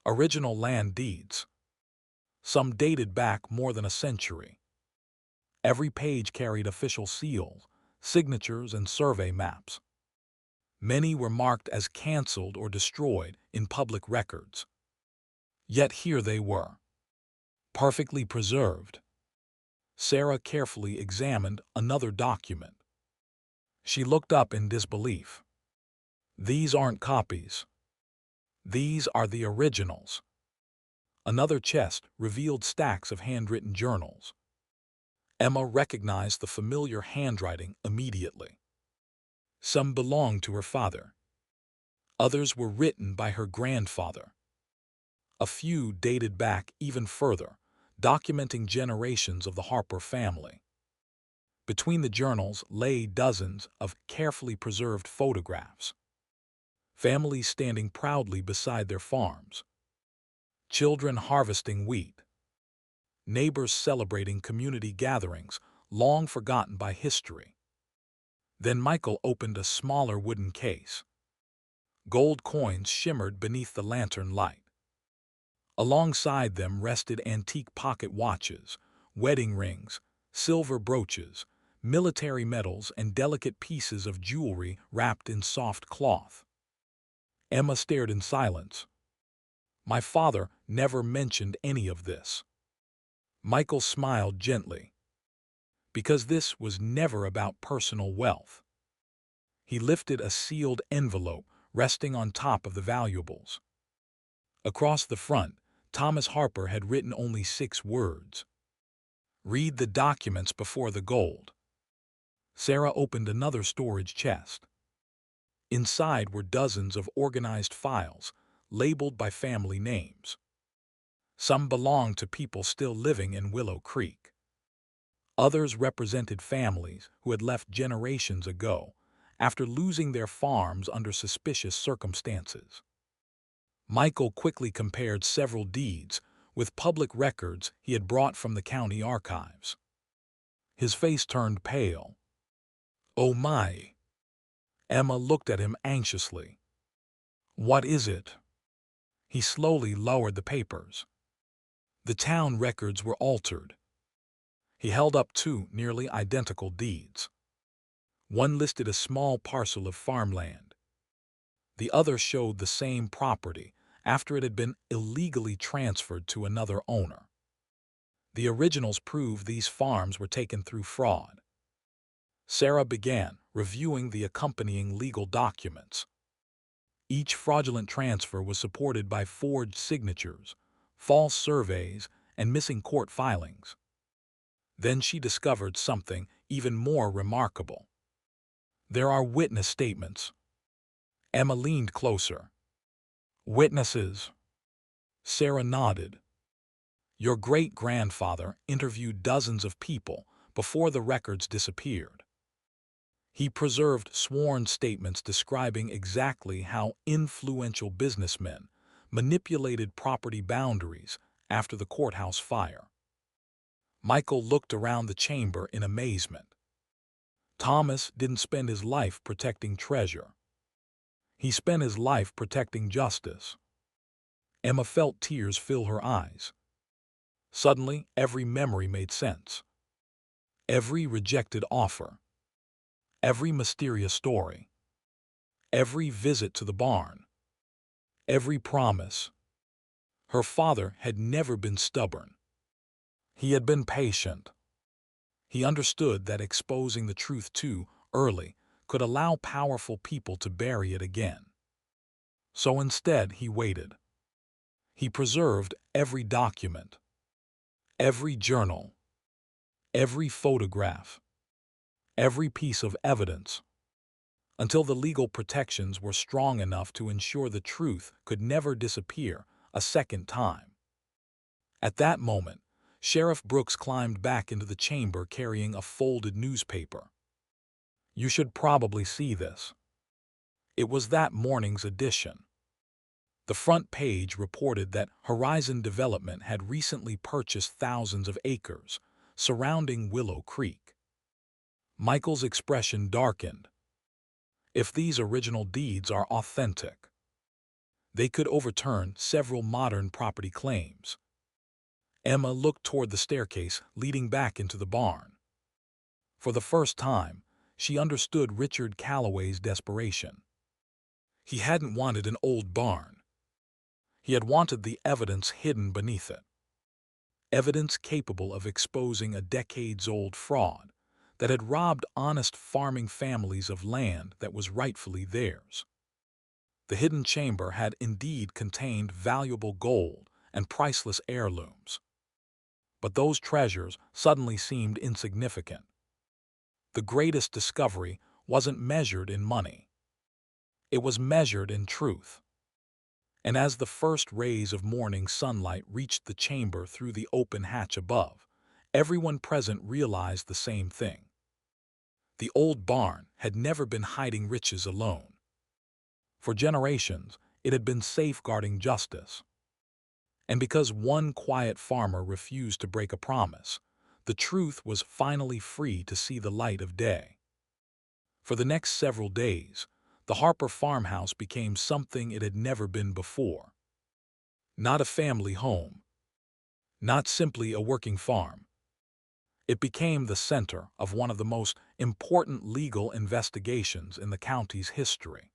Speaker 1: Original land deeds. Some dated back more than a century. Every page carried official seals, signatures, and survey maps. Many were marked as canceled or destroyed in public records. Yet here they were, perfectly preserved. Sarah carefully examined another document. She looked up in disbelief. These aren't copies. These are the originals. Another chest revealed stacks of handwritten journals. Emma recognized the familiar handwriting immediately. Some belonged to her father. Others were written by her grandfather. A few dated back even further, documenting generations of the Harper family. Between the journals lay dozens of carefully preserved photographs. Families standing proudly beside their farms. Children harvesting wheat. Neighbors celebrating community gatherings long forgotten by history. Then Michael opened a smaller wooden case. Gold coins shimmered beneath the lantern light. Alongside them rested antique pocket watches, wedding rings, silver brooches, military medals, and delicate pieces of jewelry wrapped in soft cloth. Emma stared in silence. My father never mentioned any of this. Michael smiled gently. Because this was never about personal wealth. He lifted a sealed envelope resting on top of the valuables. Across the front, Thomas Harper had written only 6 words. Read the documents before the gold. Sarah opened another storage chest. Inside were dozens of organized files, labeled by family names. Some belonged to people still living in Willow Creek. Others represented families who had left generations ago, after losing their farms under suspicious circumstances. Michael quickly compared several deeds with public records he had brought from the county archives. His face turned pale. Oh my! Emma looked at him anxiously. What is it? He slowly lowered the papers. The town records were altered. He held up 2 nearly identical deeds. One listed a small parcel of farmland. The other showed the same property after it had been illegally transferred to another owner. The originals proved these farms were taken through fraud. Sarah began reviewing the accompanying legal documents. Each fraudulent transfer was supported by forged signatures, false surveys, and missing court filings. Then she discovered something even more remarkable. There are witness statements. Emma leaned closer. Witnesses. Sarah nodded. Your great-grandfather interviewed dozens of people before the records disappeared. He preserved sworn statements describing exactly how influential businessmen manipulated property boundaries after the courthouse fire. Michael looked around the chamber in amazement. Thomas didn't spend his life protecting treasure. He spent his life protecting justice. Emma felt tears fill her eyes. Suddenly, every memory made sense. Every rejected offer. Every mysterious story. Every visit to the barn. Every promise. Her father had never been stubborn. He had been patient. He understood that exposing the truth too early could allow powerful people to bury it again. So instead, he waited. He preserved every document, every journal, every photograph, every piece of evidence, until the legal protections were strong enough to ensure the truth could never disappear a second time. At that moment, Sheriff Brooks climbed back into the chamber carrying a folded newspaper. You should probably see this. It was that morning's edition. The front page reported that Horizon Development had recently purchased thousands of acres surrounding Willow Creek. Michael's expression darkened. If these original deeds are authentic, They could overturn several modern property claims. Emma looked toward the staircase leading back into the barn. For the first time, she understood Richard Calloway's desperation. He hadn't wanted an old barn. He had wanted the evidence hidden beneath it. Evidence capable of exposing a decades-old fraud that had robbed honest farming families of land that was rightfully theirs. The hidden chamber had indeed contained valuable gold and priceless heirlooms. But those treasures suddenly seemed insignificant. The greatest discovery wasn't measured in money. It was measured in truth. And as the first rays of morning sunlight reached the chamber through the open hatch above, everyone present realized the same thing. The old barn had never been hiding riches alone. For generations, it had been safeguarding justice. And because one quiet farmer refused to break a promise, the truth was finally free to see the light of day. For the next several days, the Harper farmhouse became something it had never been before. Not a family home. Not simply a working farm. It became the center of one of the most important legal investigations in the county's history.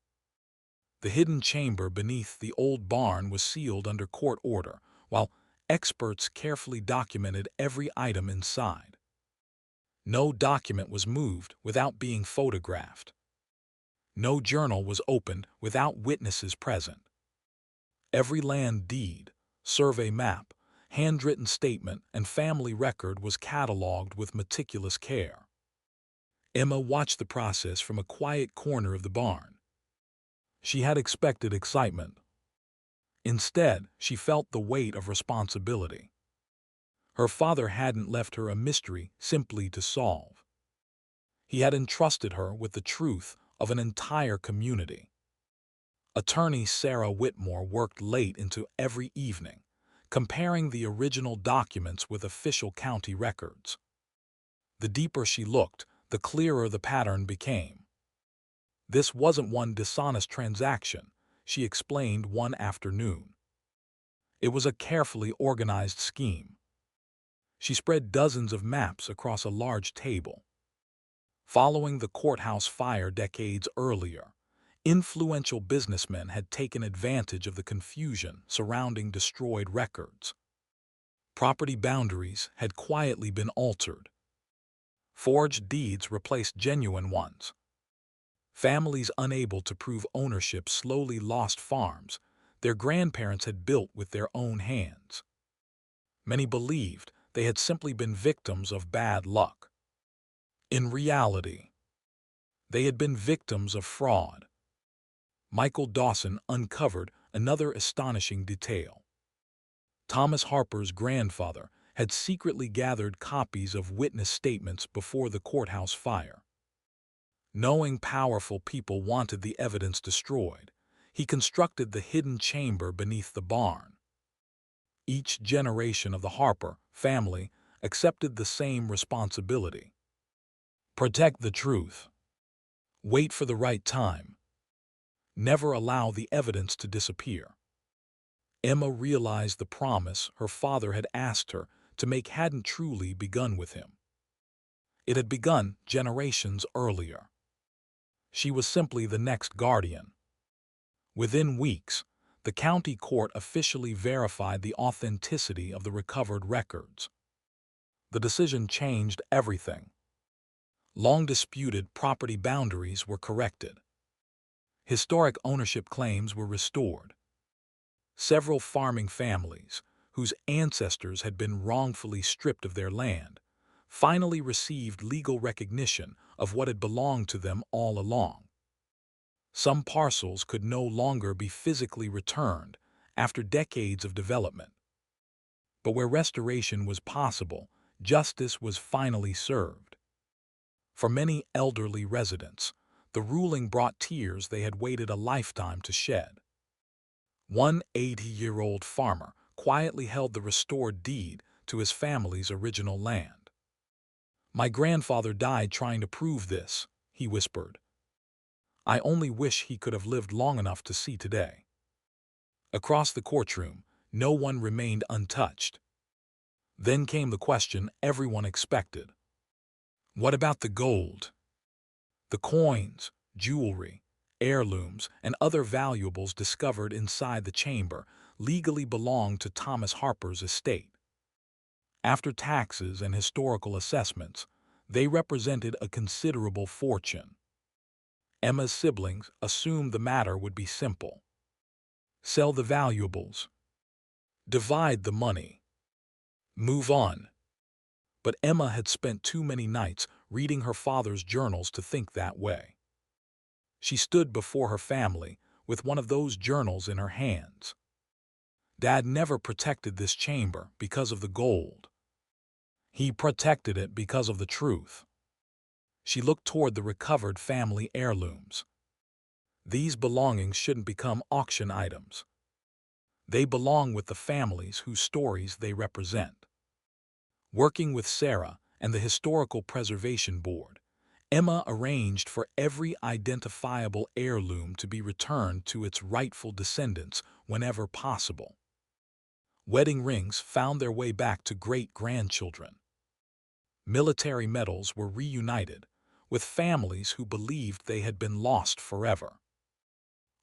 Speaker 1: The hidden chamber beneath the old barn was sealed under court order, while experts carefully documented every item inside. No document was moved without being photographed. No journal was opened without witnesses present. Every land deed, survey map, handwritten statement, and family record was cataloged with meticulous care. Emma watched the process from a quiet corner of the barn. She had expected excitement. Instead, she felt the weight of responsibility. Her father hadn't left her a mystery simply to solve. He had entrusted her with the truth of an entire community. Attorney Sarah Whitmore worked late into every evening, comparing the original documents with official county records. The deeper she looked, the clearer the pattern became. This wasn't one dishonest transaction, she explained one afternoon. It was a carefully organized scheme. She spread dozens of maps across a large table. Following the courthouse fire decades earlier, influential businessmen had taken advantage of the confusion surrounding destroyed records. Property boundaries had quietly been altered. Forged deeds replaced genuine ones. Families unable to prove ownership slowly lost farms their grandparents had built with their own hands. Many believed they had simply been victims of bad luck. In reality, they had been victims of fraud. Michael Dawson uncovered another astonishing detail. Thomas Harper's grandfather had secretly gathered copies of witness statements before the courthouse fire. Knowing powerful people wanted the evidence destroyed, he constructed the hidden chamber beneath the barn. Each generation of the Harper family accepted the same responsibility. Protect the truth. Wait for the right time. Never allow the evidence to disappear. Emma realized the promise her father had asked her to make hadn't truly begun with him. It had begun generations earlier. She was simply the next guardian. Within weeks, the county court officially verified the authenticity of the recovered records. The decision changed everything. Long-disputed property boundaries were corrected. Historic ownership claims were restored. Several farming families, whose ancestors had been wrongfully stripped of their land, finally received legal recognition of what had belonged to them all along. Some parcels could no longer be physically returned after decades of development. But where restoration was possible, justice was finally served. For many elderly residents, the ruling brought tears they had waited a lifetime to shed. One 80-year-old farmer quietly held the restored deed to his family's original land. "My grandfather died trying to prove this," he whispered. "I only wish he could have lived long enough to see today." Across the courtroom, no one remained untouched. Then came the question everyone expected. What about the gold? The coins, jewelry, heirlooms, and other valuables discovered inside the chamber legally belonged to Thomas Harper's estate. After taxes and historical assessments, they represented a considerable fortune. Emma's siblings assumed the matter would be simple. Sell the valuables. Divide the money. Move on. But Emma had spent too many nights reading her father's journals to think that way. She stood before her family with one of those journals in her hands. Dad never protected this chamber because of the gold. He protected it because of the truth. She looked toward the recovered family heirlooms. These belongings shouldn't become auction items. They belong with the families whose stories they represent. Working with Sarah and the Historical Preservation Board, Emma arranged for every identifiable heirloom to be returned to its rightful descendants whenever possible. Wedding rings found their way back to great-grandchildren. Military medals were reunited with families who believed they had been lost forever.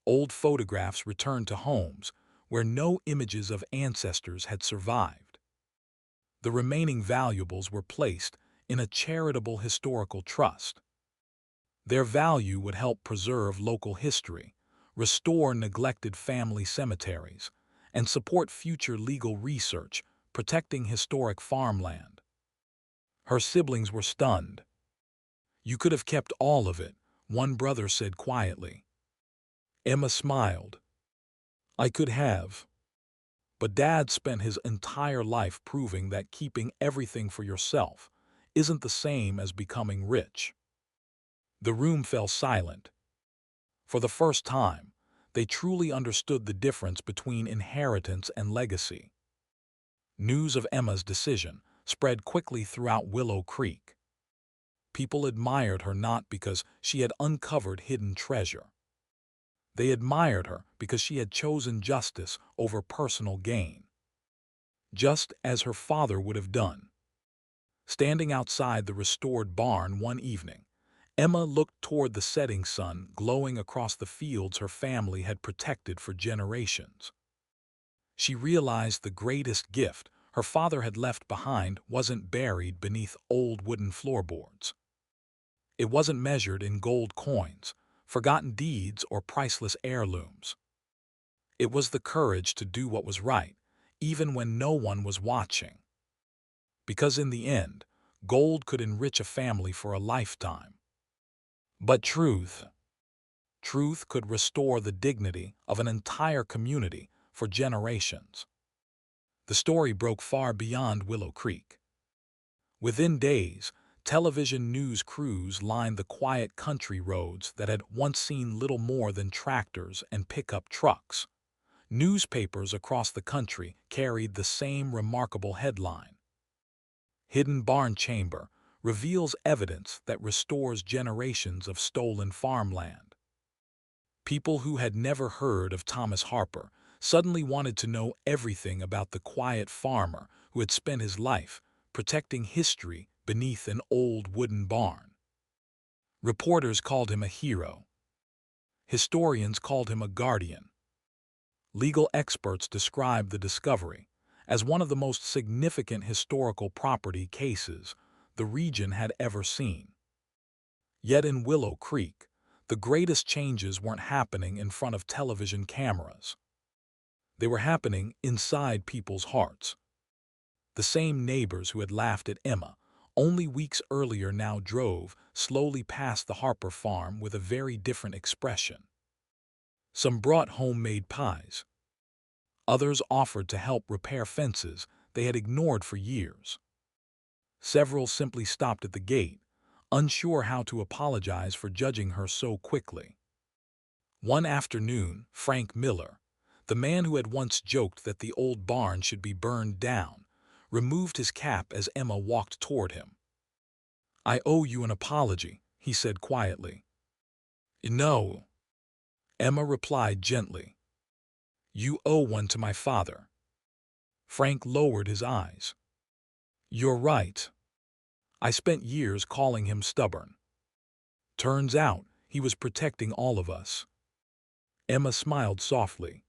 Speaker 1: Old photographs returned to homes where no images of ancestors had survived. The remaining valuables were placed in a charitable historical trust. Their value would help preserve local history, restore neglected family cemeteries, and support future legal research protecting historic farmland. Her siblings were stunned. "You could have kept all of it," one brother said quietly. Emma smiled. "I could have. But Dad spent his entire life proving that keeping everything for yourself isn't the same as becoming rich." The room fell silent. For the first time, they truly understood the difference between inheritance and legacy. News of Emma's decision spread quickly throughout Willow Creek. People admired her not because she had uncovered hidden treasure. They admired her because she had chosen justice over personal gain, just as her father would have done. Standing outside the restored barn one evening, Emma looked toward the setting sun glowing across the fields her family had protected for generations. She realized the greatest gift her father had left behind wasn't buried beneath old wooden floorboards. It wasn't measured in gold coins, forgotten deeds, or priceless heirlooms. It was the courage to do what was right, even when no one was watching. Because in the end, gold could enrich a family for a lifetime. But truth could restore the dignity of an entire community for generations. The story broke far beyond Willow Creek. Within days, television news crews lined the quiet country roads that had once seen little more than tractors and pickup trucks. Newspapers across the country carried the same remarkable headline: "Hidden Barn Chamber Reveals Evidence That Restores Generations of Stolen Farmland." People who had never heard of Thomas Harper suddenly wanted to know everything about the quiet farmer who had spent his life protecting history beneath an old wooden barn. Reporters called him a hero. Historians called him a guardian. Legal experts described the discovery as one of the most significant historical property cases the region had ever seen. Yet in Willow Creek, the greatest changes weren't happening in front of television cameras. They were happening inside people's hearts. The same neighbors who had laughed at Emma only weeks earlier now drove slowly past the Harper farm with a very different expression. Some brought homemade pies. Others offered to help repair fences they had ignored for years. Several simply stopped at the gate, unsure how to apologize for judging her so quickly. One afternoon, Frank Miller, the man who had once joked that the old barn should be burned down, removed his cap as Emma walked toward him. "I owe you an apology," he said quietly. "No," Emma replied gently. You owe one to my father. Frank lowered his eyes. You're right. I spent years calling him stubborn. Turns out, he was protecting all of us. Emma smiled softly.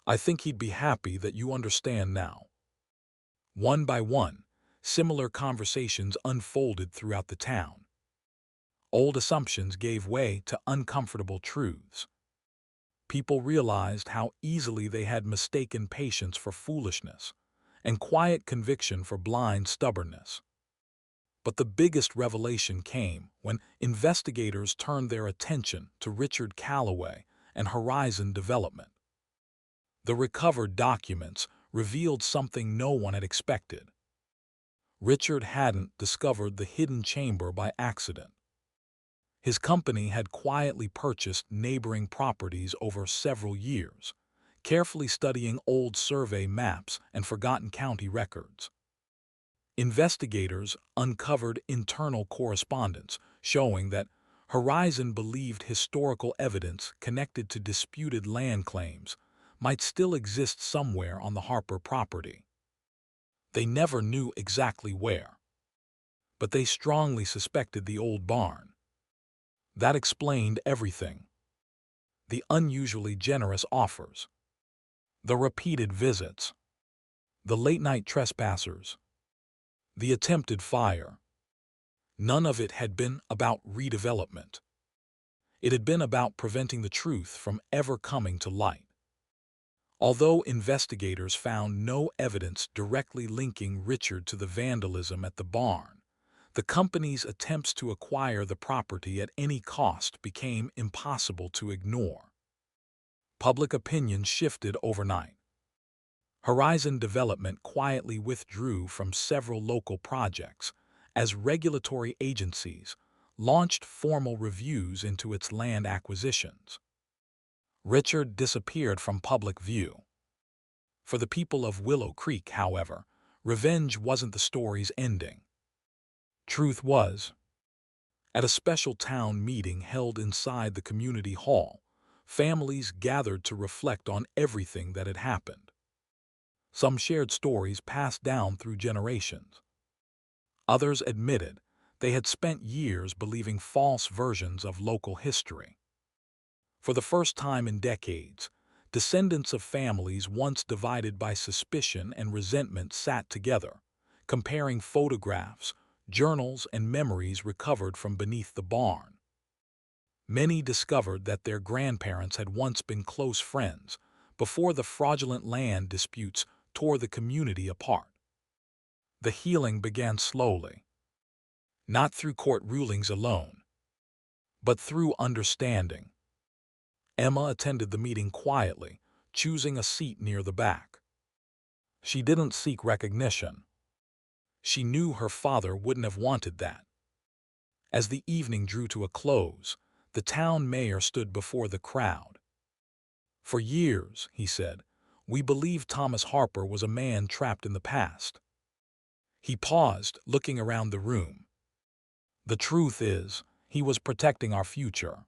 Speaker 1: I think he'd be happy that you understand now. One by one, similar conversations unfolded throughout the town. Old assumptions gave way to uncomfortable truths. People realized how easily they had mistaken patience for foolishness and quiet conviction for blind stubbornness. But the biggest revelation came when investigators turned their attention to Richard Calloway and Horizon Development. The recovered documents revealed something no one had expected. Richard hadn't discovered the hidden chamber by accident. His company had quietly purchased neighboring properties over several years, carefully studying old survey maps and forgotten county records. Investigators uncovered internal correspondence showing that Horizon believed historical evidence connected to disputed land claims might still exist somewhere on the Harper property. They never knew exactly where, but they strongly suspected the old barn. That explained everything. The unusually generous offers, the repeated visits, the late-night trespassers, the attempted fire. None of it had been about redevelopment. It had been about preventing the truth from ever coming to light. Although investigators found no evidence directly linking Richard to the vandalism at the barn, the company's attempts to acquire the property at any cost became impossible to ignore. Public opinion shifted overnight. Horizon Development quietly withdrew from several local projects as regulatory agencies launched formal reviews into its land acquisitions. Richard disappeared from public view. For the people of Willow Creek, however, revenge wasn't the story's ending. Truth was, at a special town meeting held inside the community hall, families gathered to reflect on everything that had happened. Some shared stories passed down through generations. Others admitted they had spent years believing false versions of local history. For the first time in decades, descendants of families once divided by suspicion and resentment sat together, comparing photographs, journals, and memories recovered from beneath the barn. Many discovered that their grandparents had once been close friends before the fraudulent land disputes tore the community apart. The healing began slowly, not through court rulings alone, but through understanding. Emma attended the meeting quietly, choosing a seat near the back. She didn't seek recognition. She knew her father wouldn't have wanted that. As the evening drew to a close, the town mayor stood before the crowd. For years, he said, we believed Thomas Harper was a man trapped in the past. He paused, looking around the room. The truth is, he was protecting our future.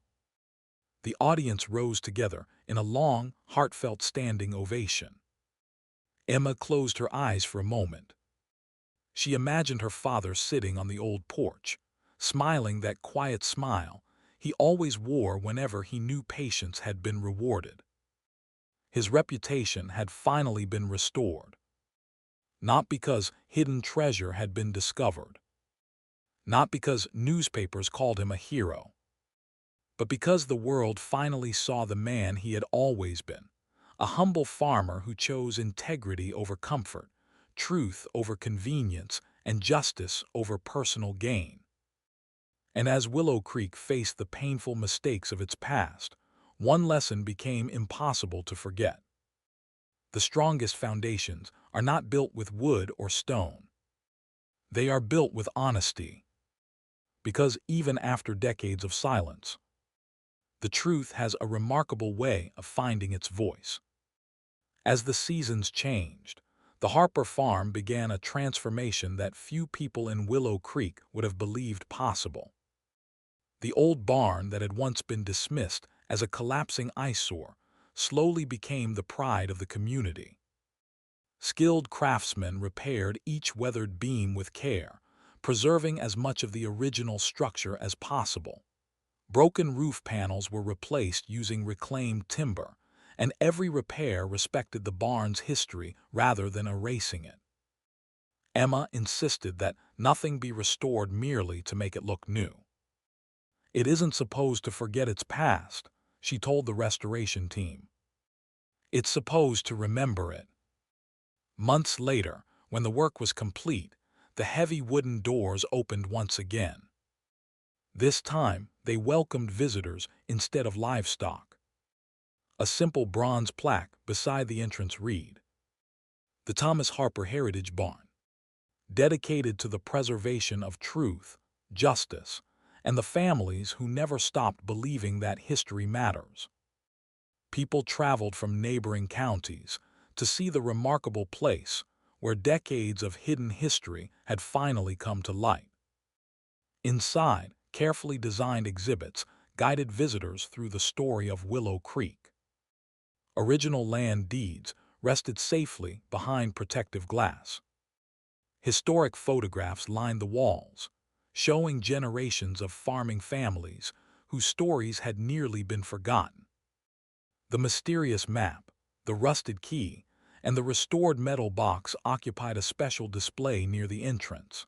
Speaker 1: The audience rose together in a long, heartfelt standing ovation. Emma closed her eyes for a moment. She imagined her father sitting on the old porch, smiling that quiet smile he always wore whenever he knew patience had been rewarded. His reputation had finally been restored. Not because hidden treasure had been discovered. Not because newspapers called him a hero. But because the world finally saw the man he had always been, a humble farmer who chose integrity over comfort, truth over convenience, and justice over personal gain. And as Willow Creek faced the painful mistakes of its past, one lesson became impossible to forget. The strongest foundations are not built with wood or stone. They are built with honesty. Because even after decades of silence, the truth has a remarkable way of finding its voice. As the seasons changed, the Harper farm began a transformation that few people in Willow Creek would have believed possible. The old barn that had once been dismissed as a collapsing eyesore slowly became the pride of the community. Skilled craftsmen repaired each weathered beam with care, preserving as much of the original structure as possible. Broken roof panels were replaced using reclaimed timber, and every repair respected the barn's history rather than erasing it. Emma insisted that nothing be restored merely to make it look new. "It isn't supposed to forget its past," she told the restoration team. "It's supposed to remember it." Months later, when the work was complete, the heavy wooden doors opened once again. This time, they welcomed visitors instead of livestock. A simple bronze plaque beside the entrance read, "The Thomas Harper Heritage Barn, dedicated to the preservation of truth, justice, and the families who never stopped believing that history matters." People traveled from neighboring counties to see the remarkable place where decades of hidden history had finally come to light. Inside, carefully designed exhibits guided visitors through the story of Willow Creek. Original land deeds rested safely behind protective glass. Historic photographs lined the walls, showing generations of farming families whose stories had nearly been forgotten. The mysterious map, the rusted key, and the restored metal box occupied a special display near the entrance.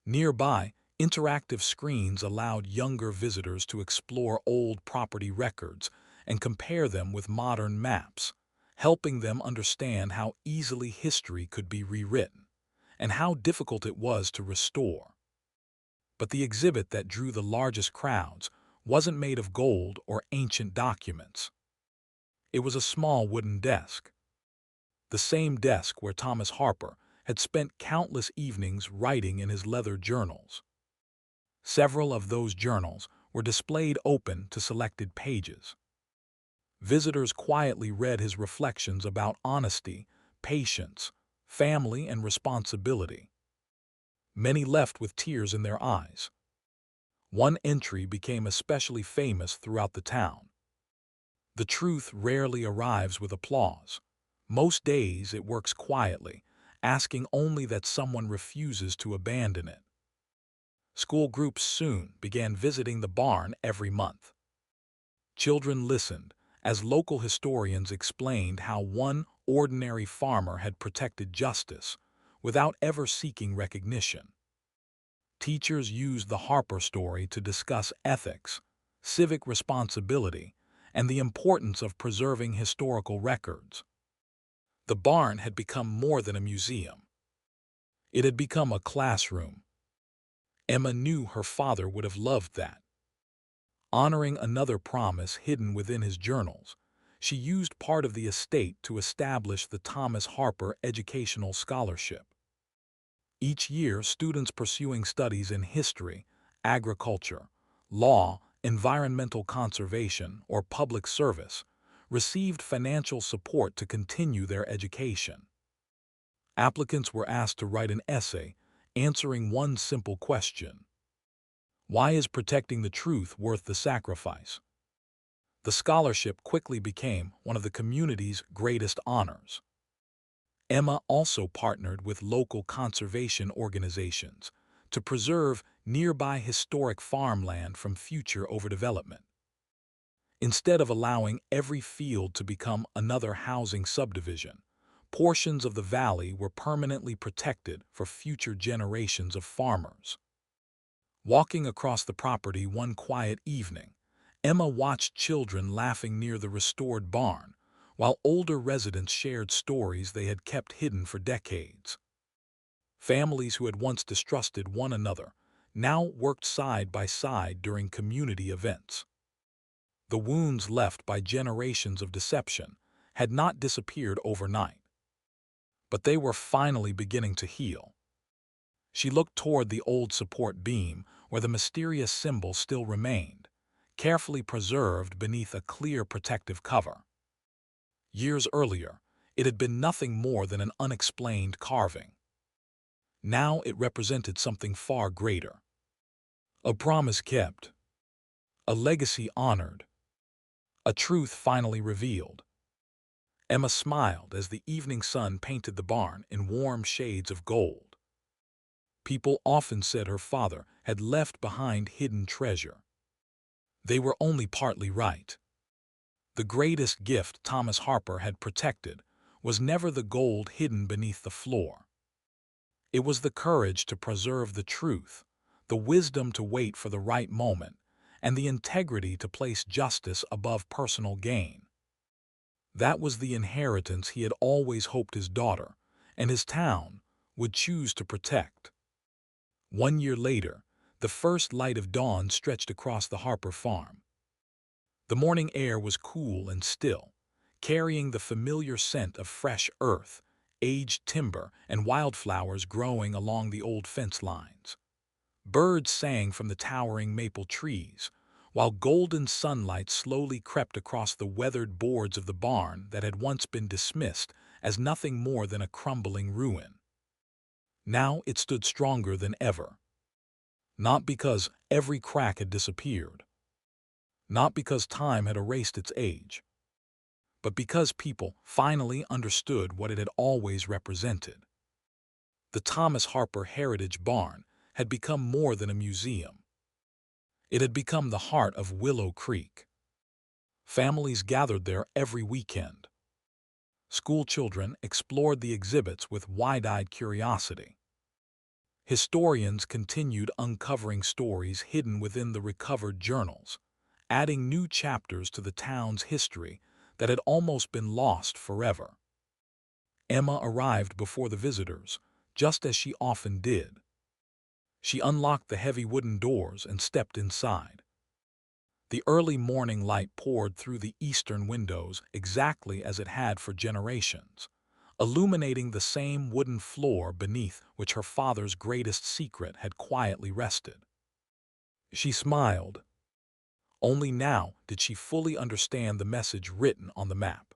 Speaker 1: Nearby, interactive screens allowed younger visitors to explore old property records and compare them with modern maps, helping them understand how easily history could be rewritten and how difficult it was to restore. But the exhibit that drew the largest crowds wasn't made of gold or ancient documents. It was a small wooden desk. The same desk where Thomas Harper had spent countless evenings writing in his leather journals. Several of those journals were displayed open to selected pages. Visitors quietly read his reflections about honesty, patience, family, and responsibility. Many left with tears in their eyes. One entry became especially famous throughout the town. "The truth rarely arrives with applause. Most days it works quietly, asking only that someone refuses to abandon it." School groups soon began visiting the barn every month. Children listened as local historians explained how one ordinary farmer had protected justice without ever seeking recognition. Teachers used the Harper story to discuss ethics, civic responsibility, and the importance of preserving historical records. The barn had become more than a museum. It had become a classroom. Emma knew her father would have loved that. Honoring another promise hidden within his journals, she used part of the estate to establish the Thomas Harper Educational Scholarship. Each year, students pursuing studies in history, agriculture, law, environmental conservation, or public service received financial support to continue their education. Applicants were asked to write an essay answering one simple question: why is protecting the truth worth the sacrifice? The scholarship quickly became one of the community's greatest honors. Emma also partnered with local conservation organizations to preserve nearby historic farmland from future overdevelopment. Instead of allowing every field to become another housing subdivision, portions of the valley were permanently protected for future generations of farmers. Walking across the property one quiet evening, Emma watched children laughing near the restored barn, while older residents shared stories they had kept hidden for decades. Families who had once distrusted one another now worked side by side during community events. The wounds left by generations of deception had not disappeared overnight, but they were finally beginning to heal. She looked toward the old support beam where the mysterious symbol still remained, carefully preserved beneath a clear protective cover. Years earlier, it had been nothing more than an unexplained carving. Now it represented something far greater. A promise kept, a legacy honored, A truth finally revealed. Emma smiled as the evening sun painted the barn in warm shades of gold. People often said her father had left behind hidden treasure. They were only partly right. The greatest gift Thomas Harper had protected was never the gold hidden beneath the floor. It was the courage to preserve the truth, the wisdom to wait for the right moment, and the integrity to place justice above personal gain. That was the inheritance he had always hoped his daughter, and his town, would choose to protect. 1 year later, the first light of dawn stretched across the Harper farm. The morning air was cool and still, carrying the familiar scent of fresh earth, aged timber, and wildflowers growing along the old fence lines. Birds sang from the towering maple trees, while golden sunlight slowly crept across the weathered boards of the barn that had once been dismissed as nothing more than a crumbling ruin. Now it stood stronger than ever. Not because every crack had disappeared, not because time had erased its age, but because people finally understood what it had always represented. The Thomas Harper Heritage Barn had become more than a museum. It had become the heart of Willow Creek. Families gathered there every weekend. School children explored the exhibits with wide-eyed curiosity. Historians continued uncovering stories hidden within the recovered journals, adding new chapters to the town's history that had almost been lost forever. Emma arrived before the visitors, just as she often did. She unlocked the heavy wooden doors and stepped inside. The early morning light poured through the eastern windows exactly as it had for generations, illuminating the same wooden floor beneath which her father's greatest secret had quietly rested. She smiled. Only now did she fully understand the message written on the map.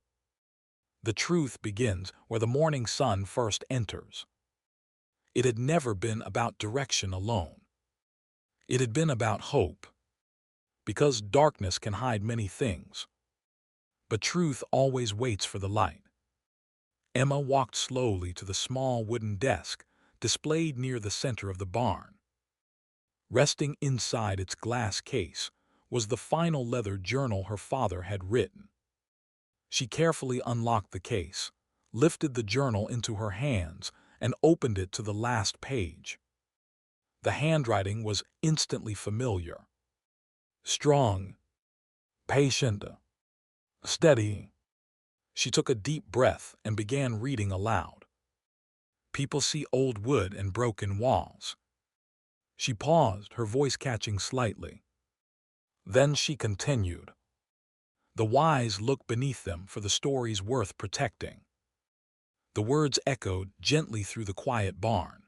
Speaker 1: The truth begins where the morning sun first enters. It had never been about direction alone. It had been about hope. Because darkness can hide many things, but truth always waits for the light. Emma walked slowly to the small wooden desk displayed near the center of the barn. Resting inside its glass case was the final leather journal her father had written. She carefully unlocked the case, lifted the journal into her hands, and opened it to the last page. The handwriting was instantly familiar. Strong, patient, steady. She took a deep breath and began reading aloud. People see old wood and broken walls. She paused, her voice catching slightly. Then she continued. The wise look beneath them for the stories worth protecting. The words echoed gently through the quiet barn.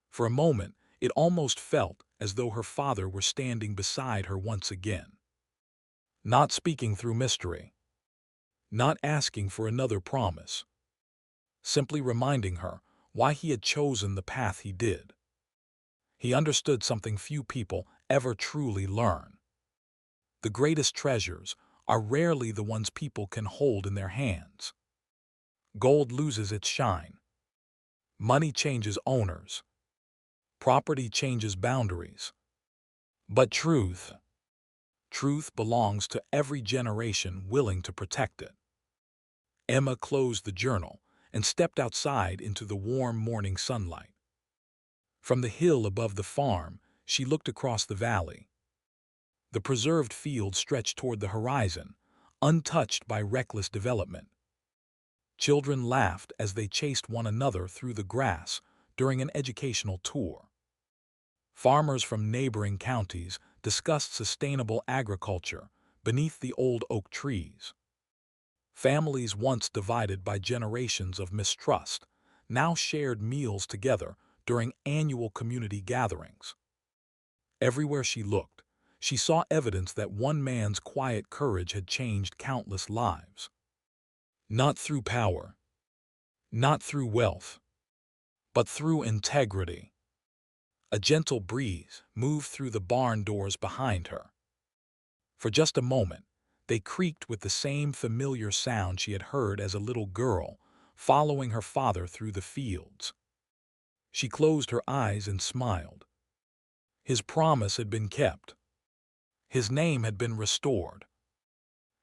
Speaker 1: For a moment, it almost felt as though her father were standing beside her once again. Not speaking through mystery. Not asking for another promise. Simply reminding her why he had chosen the path he did. He understood something few people ever truly learn. The greatest treasures are rarely the ones people can hold in their hands. Gold loses its shine. Money changes owners. Property changes boundaries. But truth belongs to every generation willing to protect it. Emma closed the journal and stepped outside into the warm morning sunlight. From the hill above the farm, she looked across the valley. The preserved field stretched toward the horizon, untouched by reckless development. Children laughed as they chased one another through the grass during an educational tour. Farmers from neighboring counties discussed sustainable agriculture beneath the old oak trees. Families once divided by generations of mistrust now shared meals together during annual community gatherings. Everywhere she looked, she saw evidence that one man's quiet courage had changed countless lives. Not through power, not through wealth, but through integrity. A gentle breeze moved through the barn doors behind her. For just a moment, They creaked with the same familiar sound she had heard as a little girl, following her father through the fields. She closed her eyes and smiled. His promise had been kept. His name had been restored.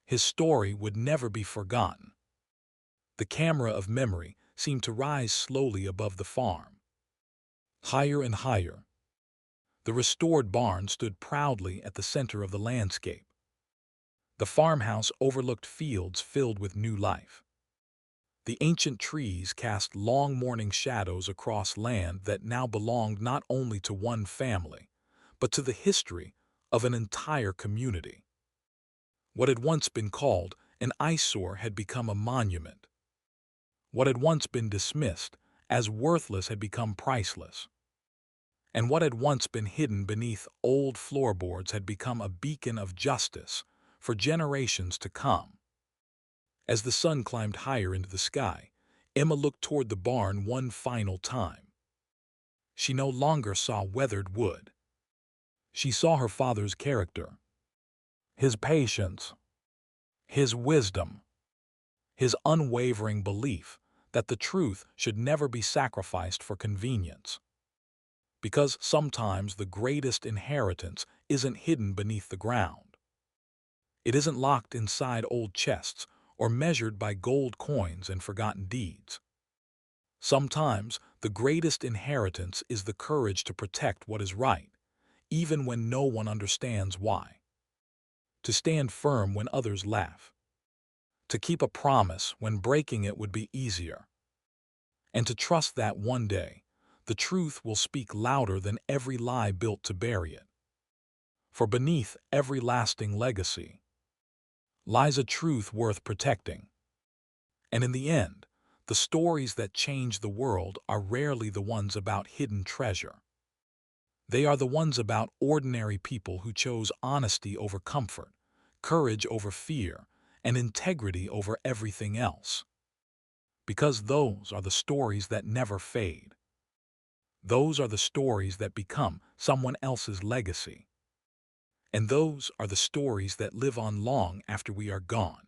Speaker 1: His story would never be forgotten. The camera of memory seemed to rise slowly above the farm. Higher and higher. The restored barn stood proudly at the center of the landscape. The farmhouse overlooked fields filled with new life. The ancient trees cast long morning shadows across land that now belonged not only to one family, but to the history of an entire community. What had once been called an eyesore had become a monument. What had once been dismissed as worthless had become priceless. And what had once been hidden beneath old floorboards had become a beacon of justice for generations to come. As the sun climbed higher into the sky, Emma looked toward the barn one final time. She no longer saw weathered wood. She saw her father's character, his patience, his wisdom, his unwavering belief that the truth should never be sacrificed for convenience. Because sometimes the greatest inheritance isn't hidden beneath the ground. It isn't locked inside old chests or measured by gold coins and forgotten deeds. Sometimes the greatest inheritance is the courage to protect what is right, even when no one understands why. To stand firm when others laugh. To keep a promise when breaking it would be easier. And to trust that one day, the truth will speak louder than every lie built to bury it. For beneath every lasting legacy lies a truth worth protecting. And in the end, the stories that change the world are rarely the ones about hidden treasure. They are the ones about ordinary people who chose honesty over comfort, courage over fear, and integrity over everything else. Because those are the stories that never fade. Those are the stories that become someone else's legacy. And those are the stories that live on long after we are gone.